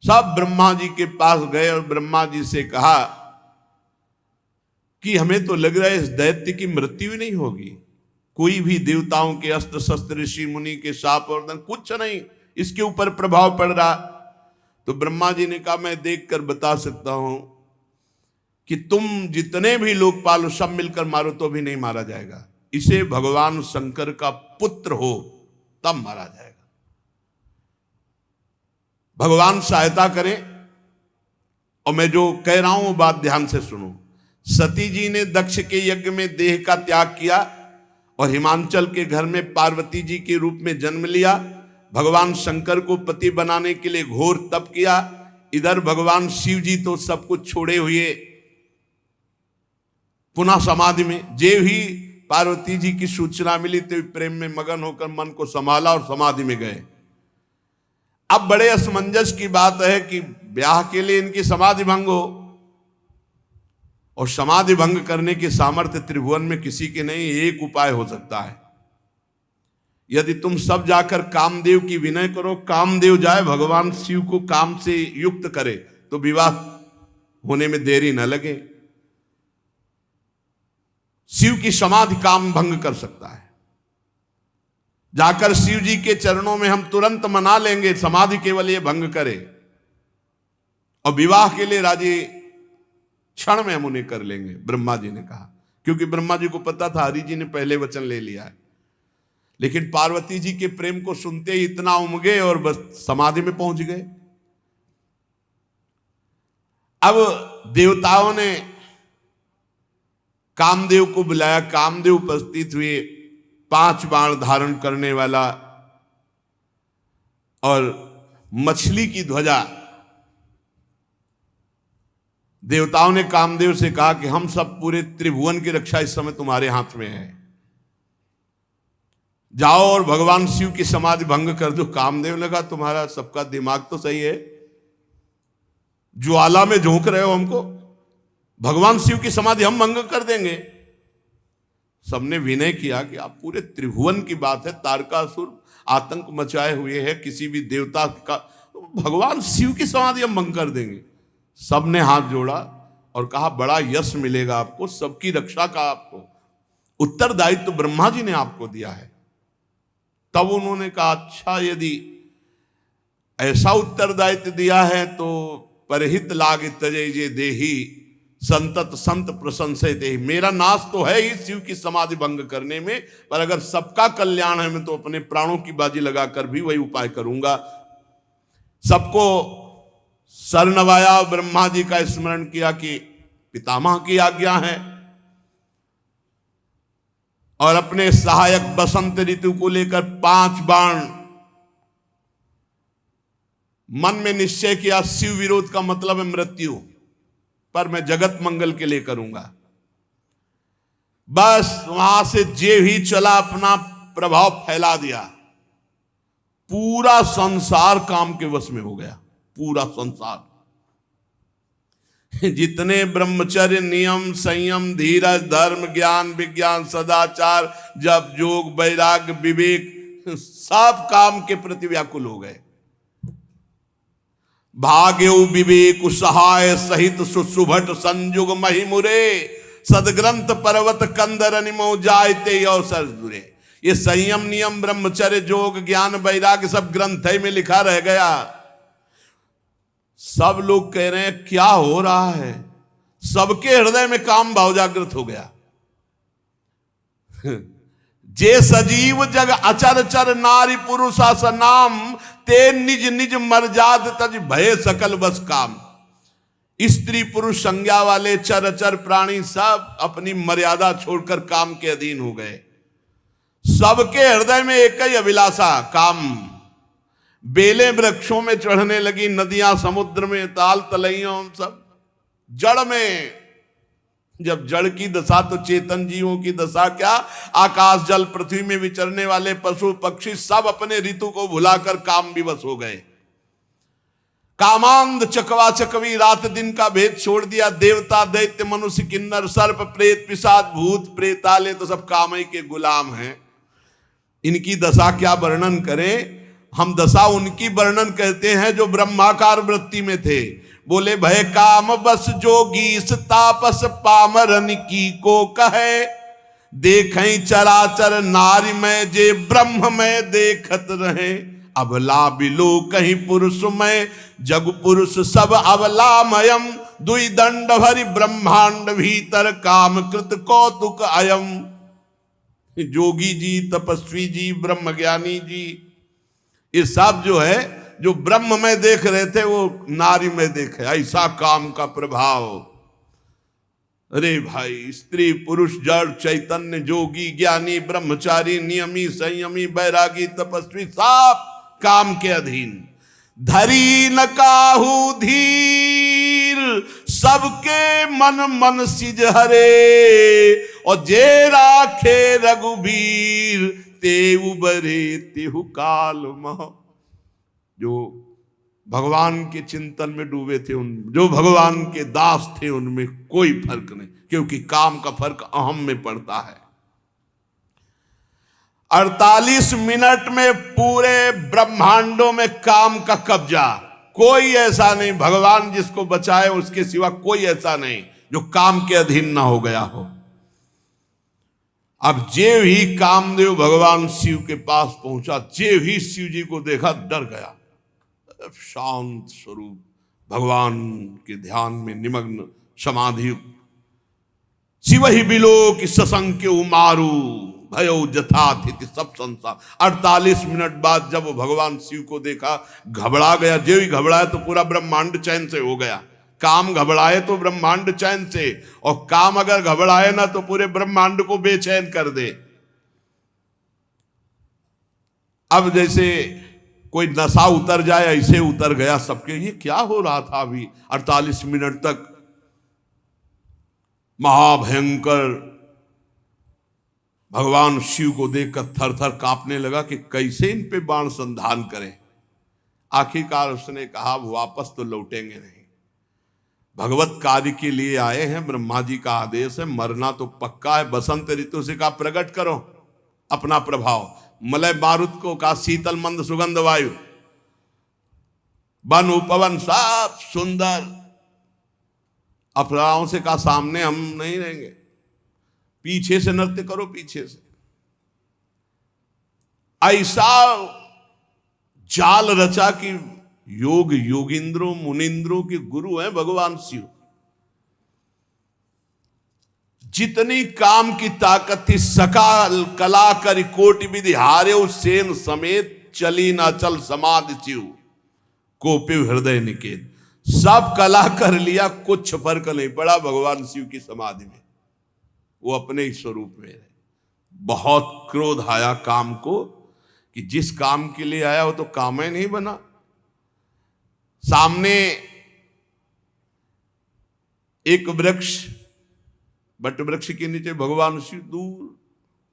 सब ब्रह्मा जी के पास गए और ब्रह्मा जी से कहा कि हमें तो लग रहा है इस दैत्य की मृत्यु ही नहीं होगी। कोई भी देवताओं के अस्त्र शस्त्र, ऋषि मुनि के शाप और दंड, कुछ नहीं इसके ऊपर प्रभाव पड़ रहा। तो ब्रह्मा जी ने कहा, मैं देखकर बता सकता हूं कि तुम जितने भी लोकपाल सब मिलकर मारो तो भी नहीं मारा जाएगा। इसे भगवान शंकर का पुत्र हो तब मारा जाएगा। भगवान सहायता करें। और मैं जो कह रहा हूं बात ध्यान से सुनो। सती जी ने दक्ष के यज्ञ में देह का त्याग किया और हिमांचल के घर में पार्वती जी के रूप में जन्म लिया। भगवान शंकर को पति बनाने के लिए घोर तप किया। इधर भगवान शिव जी तो सब कुछ छोड़े हुए पुनः समाधि में। जे ही पार्वती जी की सूचना मिली तो प्रेम में मगन होकर मन को संभाला और समाधि में गए। अब बड़े असमंजस की बात है कि ब्याह के लिए इनकी समाधि भंग हो, और समाधि भंग करने की सामर्थ्य त्रिभुवन में किसी के नहीं। एक उपाय हो सकता है, यदि तुम सब जाकर कामदेव की विनय करो, कामदेव जाए भगवान शिव को काम से युक्त करे तो विवाह होने में देरी न लगे। शिव की समाधि काम भंग कर सकता है। जाकर शिव जी के चरणों में हम तुरंत मना लेंगे, समाधि केवल ये भंग करे, और विवाह के लिए राजी क्षण में हम उन्हें कर लेंगे। ब्रह्मा जी ने कहा, क्योंकि ब्रह्मा जी को पता था हरि जी ने पहले वचन ले लिया है। लेकिन पार्वती जी के प्रेम को सुनते ही इतना उमगे और बस समाधि में पहुंच गए। अब देवताओं ने कामदेव को बुलाया। कामदेव उपस्थित हुए, 5 बाण धारण करने वाला और मछली की ध्वजा। देवताओं ने कामदेव से कहा कि हम सब पूरे त्रिभुवन की रक्षा इस समय तुम्हारे हाथ में है, जाओ और भगवान शिव की समाधि भंग कर दो। कामदेव ने कहा, तुम्हारा सबका दिमाग तो सही है, ज्वाला में झोंक रहे हो हमको, भगवान शिव की समाधि हम भंग कर देंगे। सबने विनय किया कि आप पूरे त्रिभुवन की बात है, तारकासुर आतंक मचाए हुए है, किसी भी देवता का, भगवान शिव की समाधि हम भंग कर देंगे। सबने हाथ जोड़ा और कहा, बड़ा यश मिलेगा आपको, सबकी रक्षा का आपको उत्तरदायित्व तो ब्रह्मा जी ने आपको दिया है। तब उन्होंने कहा, अच्छा यदि ऐसा उत्तरदायित्व दिया है तो परहित लाग तजय जे देही संतत संत प्रशंसे दे। मेरा नाश तो है ही शिव की समाधि भंग करने में, पर अगर सबका कल्याण है मैं तो अपने प्राणों की बाजी लगाकर भी वही उपाय करूंगा। सबको सर नवाया, ब्रह्मा जी का स्मरण किया कि पितामह की आज्ञा है, और अपने सहायक बसंत ऋतु को लेकर 5 बाण मन में निश्चय किया। शिव विरोध का मतलब है मृत्यु, पर मैं जगत मंगल के लिए करूंगा। बस वहां से जे ही चला अपना प्रभाव फैला दिया, पूरा संसार काम के वश में हो गया, पूरा संसार। जितने ब्रह्मचर्य, नियम, संयम, धीरज, धर्म, ज्ञान, विज्ञान, सदाचार, जप, योग, वैराग्य, विवेक, सब काम के प्रति व्याकुल हो गए। भाग्यु विवेक सहाय सहित सुसुभट संयुग महिमुरे, सदग्रंथ पर्वत कंदर निमो जायते अवसर दुरे। ये संयम, नियम, ब्रह्मचर्य, योग, ज्ञान, वैराग्य सब ग्रंथ में लिखा रह गया। सब लोग कह रहे हैं क्या हो रहा है, सबके हृदय में काम भाव जागृत हो गया। जे सजीव जग अचर चर नारी पुरुषा सनाम, ते निज निज मर्जाद तज भय सकल बस काम। स्त्री पुरुष संज्ञा वाले चर अचर प्राणी सब अपनी मर्यादा छोड़कर काम के अधीन हो गए। सबके हृदय में एक ही अभिलाषा, काम। बेलें वृक्षों में चढ़ने लगी, नदियां समुद्र में, ताल तलैयों सब जड़ में। जब जड़ की दशा तो चेतन जीवों की दशा क्या, आकाश जल पृथ्वी में विचरने वाले पशु पक्षी सब अपने ऋतु को भुलाकर काम विवश हो गए। कामांध चकवा चकवी, रात दिन का भेद छोड़ दिया। देवता दैत्य मनुष्य किन्नर सर्प प्रेत पिशाच भूत प्रेताले तो सब काम ही के गुलाम हैं। इनकी दशा क्या वर्णन करें। हम दशा उनकी वर्णन कहते हैं जो ब्रह्माकार वृत्ति में थे। बोले भय काम बस जोगी तापस पामरन की को कहे, देखें चराचर नारी में जे ब्रह्म में देखत रहे। अबला बिलो कहीं पुरुष में जग पुरुष सब अबलामयम, दुई दंड भरी ब्रह्मांड भीतर काम कृत कौतुक अयम। जोगी जी, तपस्वी जी, ब्रह्म ज्ञानी जी, ये सब जो है जो ब्रह्म में देख रहे थे वो नारी में देखे। ऐसा काम का प्रभाव। अरे भाई, स्त्री पुरुष जड़ चैतन्य, जोगी ज्ञानी, ब्रह्मचारी, नियमी, संयमी, बैरागी, तपस्वी सब काम के अधीन। धरी न काहू धीर सबके मन मन सिज हरे, और जे राखे रघुबीर ते उबरे तेहु काल मह। जो भगवान के चिंतन में डूबे थे, उन जो भगवान के दास थे, उनमें कोई फर्क नहीं, क्योंकि काम का फर्क अहम में पड़ता है। 48 मिनट में पूरे ब्रह्मांडों में काम का कब्जा। कोई ऐसा नहीं, भगवान जिसको बचाए उसके सिवा कोई ऐसा नहीं जो काम के अधीन ना हो गया हो। अब जे ही कामदेव भगवान शिव के पास पहुंचा, जे ही शिव जी को देखा डर गया। शांत स्वरूप भगवान के ध्यान में निमग्न समाधि। शिव ही बिलो कि ससंख्य उमारू भयो जथाथिति सब संसार। 48 मिनट बाद जब वो भगवान शिव को देखा, घबरा गया। जो ही घबराया तो पूरा ब्रह्मांड चैन से हो गया। काम घबराए तो ब्रह्मांड चैन से, और काम अगर घबराए ना तो पूरे ब्रह्मांड को बेचैन कर दे। अब जैसे कोई नशा उतर जाए ऐसे उतर गया सबके। ये क्या हो रहा था अभी 48 मिनट तक। महाभयंकर भगवान शिव को देखकर थर थर कांपने लगा कि कैसे इन पे बाण संधान करें। आखिरकार उसने कहा वापस तो लौटेंगे नहीं, भगवत कार्य के लिए आए हैं, ब्रह्मा जी का आदेश है, मरना तो पक्का है। बसंत ऋतु से कहा प्रकट करो अपना प्रभाव। मलय मारुत को कहा शीतल मंद सुगंध वायु, वन उपवन सब सुंदर। अप्सराओं से कहा सामने हम नहीं रहेंगे, पीछे से नृत्य करो, पीछे से। ऐसा जाल रचा कि योग योगिंद्रों मुनिंद्रों के गुरु हैं भगवान शिव। जितनी काम की ताकत थी, सकाल कला कर कोटि विधि हारे सेन समेत, चली ना चल समाधि शिव कोपिव हृदय निकेत। सब कला कर लिया, कुछ फर्क नहीं पड़ा भगवान शिव की समाधि में। वो अपने ही स्वरूप में है। बहुत क्रोध आया काम को कि जिस काम के लिए आया वो तो काम ही नहीं बना। सामने एक वृक्ष, बट वृक्ष के नीचे भगवान शिव दूर,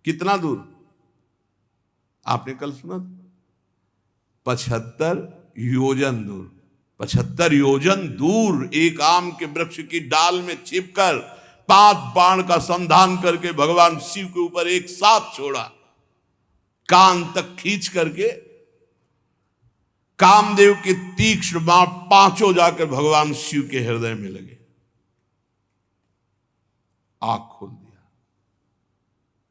कितना दूर आपने कल सुना, 75 योजन दूर। 75 योजन दूर एक आम के वृक्ष की डाल में छिपकर 5 बाण का संधान करके भगवान शिव के ऊपर एक साथ छोड़ा, कान तक खींच करके कामदेव के तीक्ष्ण बाण 5 जाकर भगवान शिव के हृदय में लगे, आंख खोल दिया।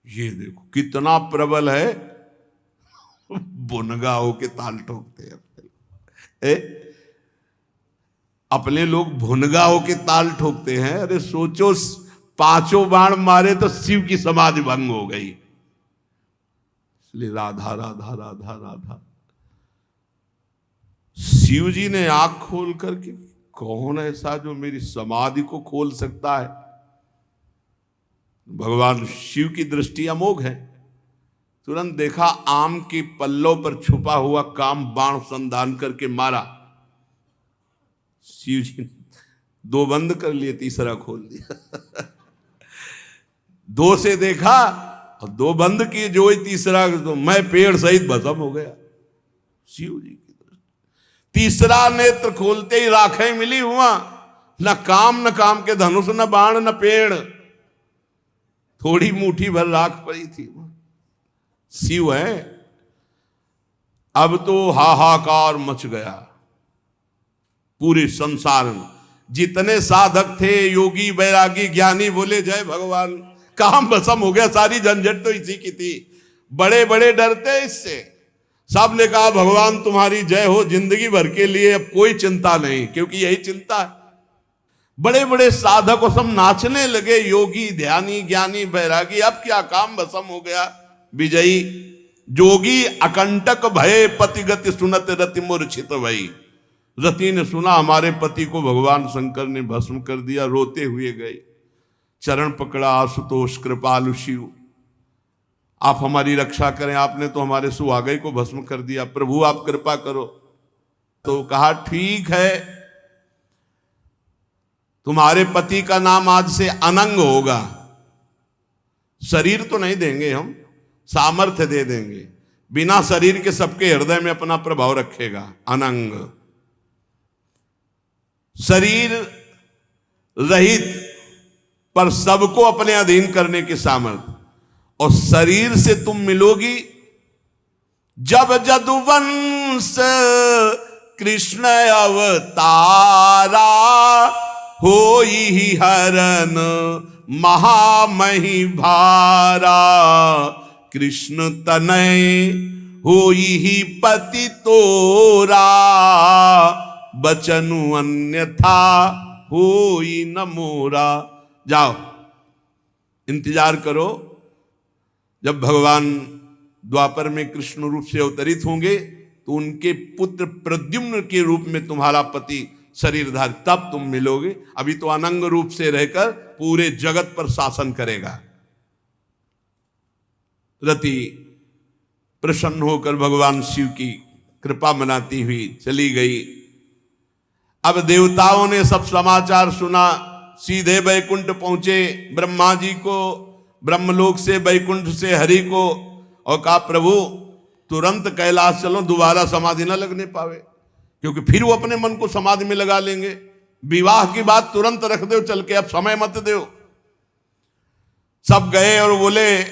ये देखो कितना प्रबल है, बुनगा होके ताल ठोकते हैं। अपने लोग भुनगा होके ताल ठोकते हैं। अरे सोचो 5 बाण मारे तो शिव की समाधि भंग हो गई। इसलिए राधा राधा राधा राधा। शिव जी ने आंख खोल करके, कौन ऐसा जो मेरी समाधि को खोल सकता है? भगवान शिव की दृष्टि अमोघ है। तुरंत देखा आम के पल्लों पर छुपा हुआ काम बाण संधान करके मारा। शिव जी ने 2 बंद कर लिए, तीसरा खोल दिया। 2 से देखा और 2 बंद किए, जो ही तीसरा तो मैं पेड़ सहित भस्म हो गया। शिव जी की दृष्टि। तीसरा नेत्र खोलते ही राखें मिली हुआ, न काम के धनुष, न बाण, न पेड़, थोड़ी मुट्ठी भर राख पड़ी थी। शिव है। अब तो हाहाकार मच गया पूरे संसार में। जितने साधक थे, योगी बैरागी ज्ञानी, बोले जय भगवान, काम भस्म हो गया। सारी झंझट तो इसी की थी। बड़े बड़े डरते इससे। सब ने कहा भगवान तुम्हारी जय हो, जिंदगी भर के लिए अब कोई चिंता नहीं, क्योंकि यही चिंता है। बड़े बड़े साधक को सब नाचने लगे, योगी ध्यानी ज्ञानी बैरागी। अब क्या, काम भस्म हो गया। विजयी जोगी अकंटक भय पति गति सुनत रति मूर्छित भई। रति ने सुना हमारे पति को भगवान शंकर ने भस्म कर दिया, रोते हुए गए। चरण पकड़ा आशुतोष कृपालु शिव, आप हमारी रक्षा करें, आपने तो हमारे सुहागई को भस्म कर दिया, प्रभु आप कृपा करो। तो कहा ठीक है, तुम्हारे पति का नाम आज से अनंग होगा। शरीर तो नहीं देंगे हम, सामर्थ्य दे देंगे, बिना शरीर के सबके हृदय में अपना प्रभाव रखेगा। अनंग, शरीर रहित पर सबको अपने अधीन करने की सामर्थ्य। और शरीर से तुम मिलोगी जब जदुवंश कृष्ण अवतारा, होई हरन महामही भारा। कृष्ण तनय होई ही पति तोरा, बचनु अन्यथा होई न मोरा। जाओ इंतजार करो, जब भगवान द्वापर में कृष्ण रूप से अवतरित होंगे तो उनके पुत्र प्रद्युम्न के रूप में तुम्हारा पति शरीरधारी, तब तुम मिलोगे। अभी तो अनंग रूप से रहकर पूरे जगत पर शासन करेगा। रति प्रसन्न होकर भगवान शिव की कृपा मनाती हुई चली गई। अब देवताओं ने सब समाचार सुना, सीधे बैकुंठ पहुंचे। ब्रह्मा जी को ब्रह्मलोक से, बैकुंठ से हरि को, और कहा प्रभु तुरंत कैलाश चलो, दोबारा समाधि न लगने पावे, क्योंकि फिर वो अपने मन को समाधि में लगा लेंगे। विवाह की बात तुरंत रख दो चल के, अब समय मत दो। सब गए और बोले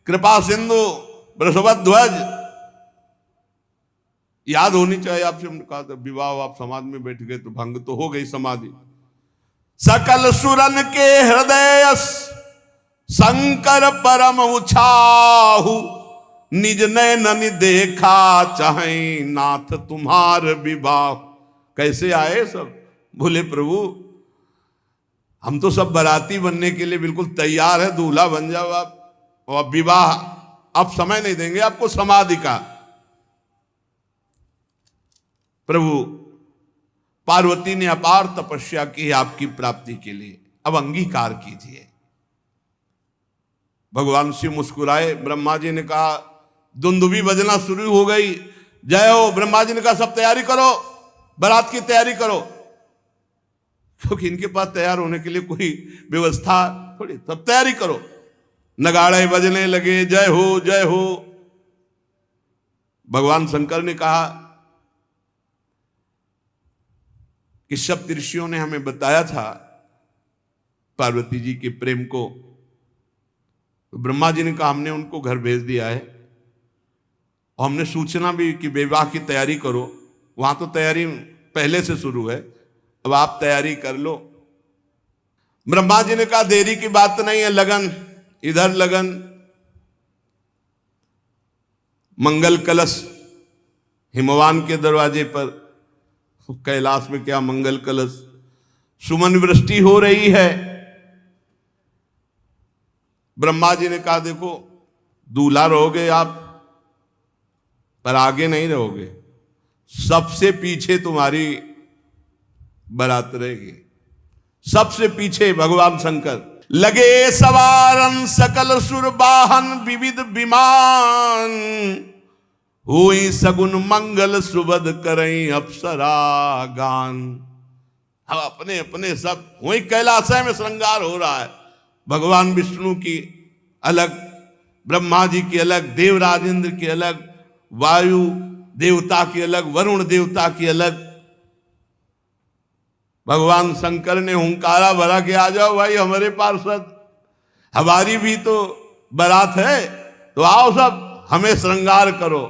कृपा सिंधु वृषभध्वज, याद होनी चाहिए आपसे। हमने कहा था विवाह, आप समाधि में बैठ गए तो भंग तो हो गई समाधि। सकल सुरन के हृदय शंकर परम उछाहु, निज नैन देखा चाहे नाथ तुम्हार विवाह। कैसे आए सब? बोले प्रभु हम तो सब बाराती बनने के लिए बिल्कुल तैयार है, दूल्हा बन जाओ आप, और विवाह अब समय नहीं देंगे आपको समाधि का। प्रभु पार्वती ने अपार तपस्या की आपकी प्राप्ति के लिए, अब अंगीकार कीजिए। भगवान शिव मुस्कुराए। ब्रह्मा जी ने कहा दुंदुभी बजना शुरू हो गई, जय हो। ब्रह्मा जी ने कहा सब तैयारी करो, बारात की तैयारी करो, क्योंकि इनके पास तैयार होने के लिए कोई व्यवस्था थोड़ी, सब तैयारी करो। नगाड़े बजने लगे, जय हो जय हो। भगवान शंकर ने कहा कि सप्तऋषियों ने हमें बताया था पार्वती जी के प्रेम को, तो ब्रह्मा जी ने कहा हमने उनको घर भेज दिया है और हमने सूचना भी कि विवाह की तैयारी करो। वहां तो तैयारी पहले से शुरू है, अब आप तैयारी कर लो। ब्रह्मा जी ने कहा देरी की बात नहीं है, लगन इधर लगन। मंगल कलश हिमवान के दरवाजे पर, कैलाश में क्या मंगल कलश, सुमन वृष्टि हो रही है। ब्रह्मा जी ने कहा देखो दूल्हा रहोगे आप, पर आगे नहीं रहोगे, सबसे पीछे तुम्हारी बारात रहेगी, सबसे पीछे भगवान शंकर। लगे सवारन सकल सुर वाहन विविध विमान, हुई सगुन मंगल सुबद करई अप्सरा गान। अब अपने अपने सब वही कैलाशय में श्रृंगार हो रहा है। भगवान विष्णु की अलग, ब्रह्मा जी की अलग, देवराज इंद्र की अलग, वायु देवता की अलग, वरुण देवता की अलग। भगवान शंकर ने हुंकारा भरा कि आ जाओ भाई हमारे पार्षद, हमारी भी तो बारात है, तो आओ सब हमें श्रृंगार करो।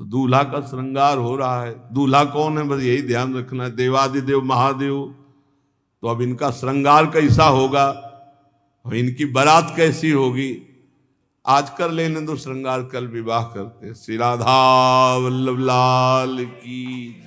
तो दूल्हा का श्रृंगार हो रहा है। दूल्हा कौन है बस यही ध्यान रखना है, देवादिदेव महादेव। तो अब इनका श्रृंगार कैसा होगा और इनकी बारात कैसी होगी, आज कर लेने दो श्रृंगार, कल विवाह करते। श्री राधा वल्लभ लाल की।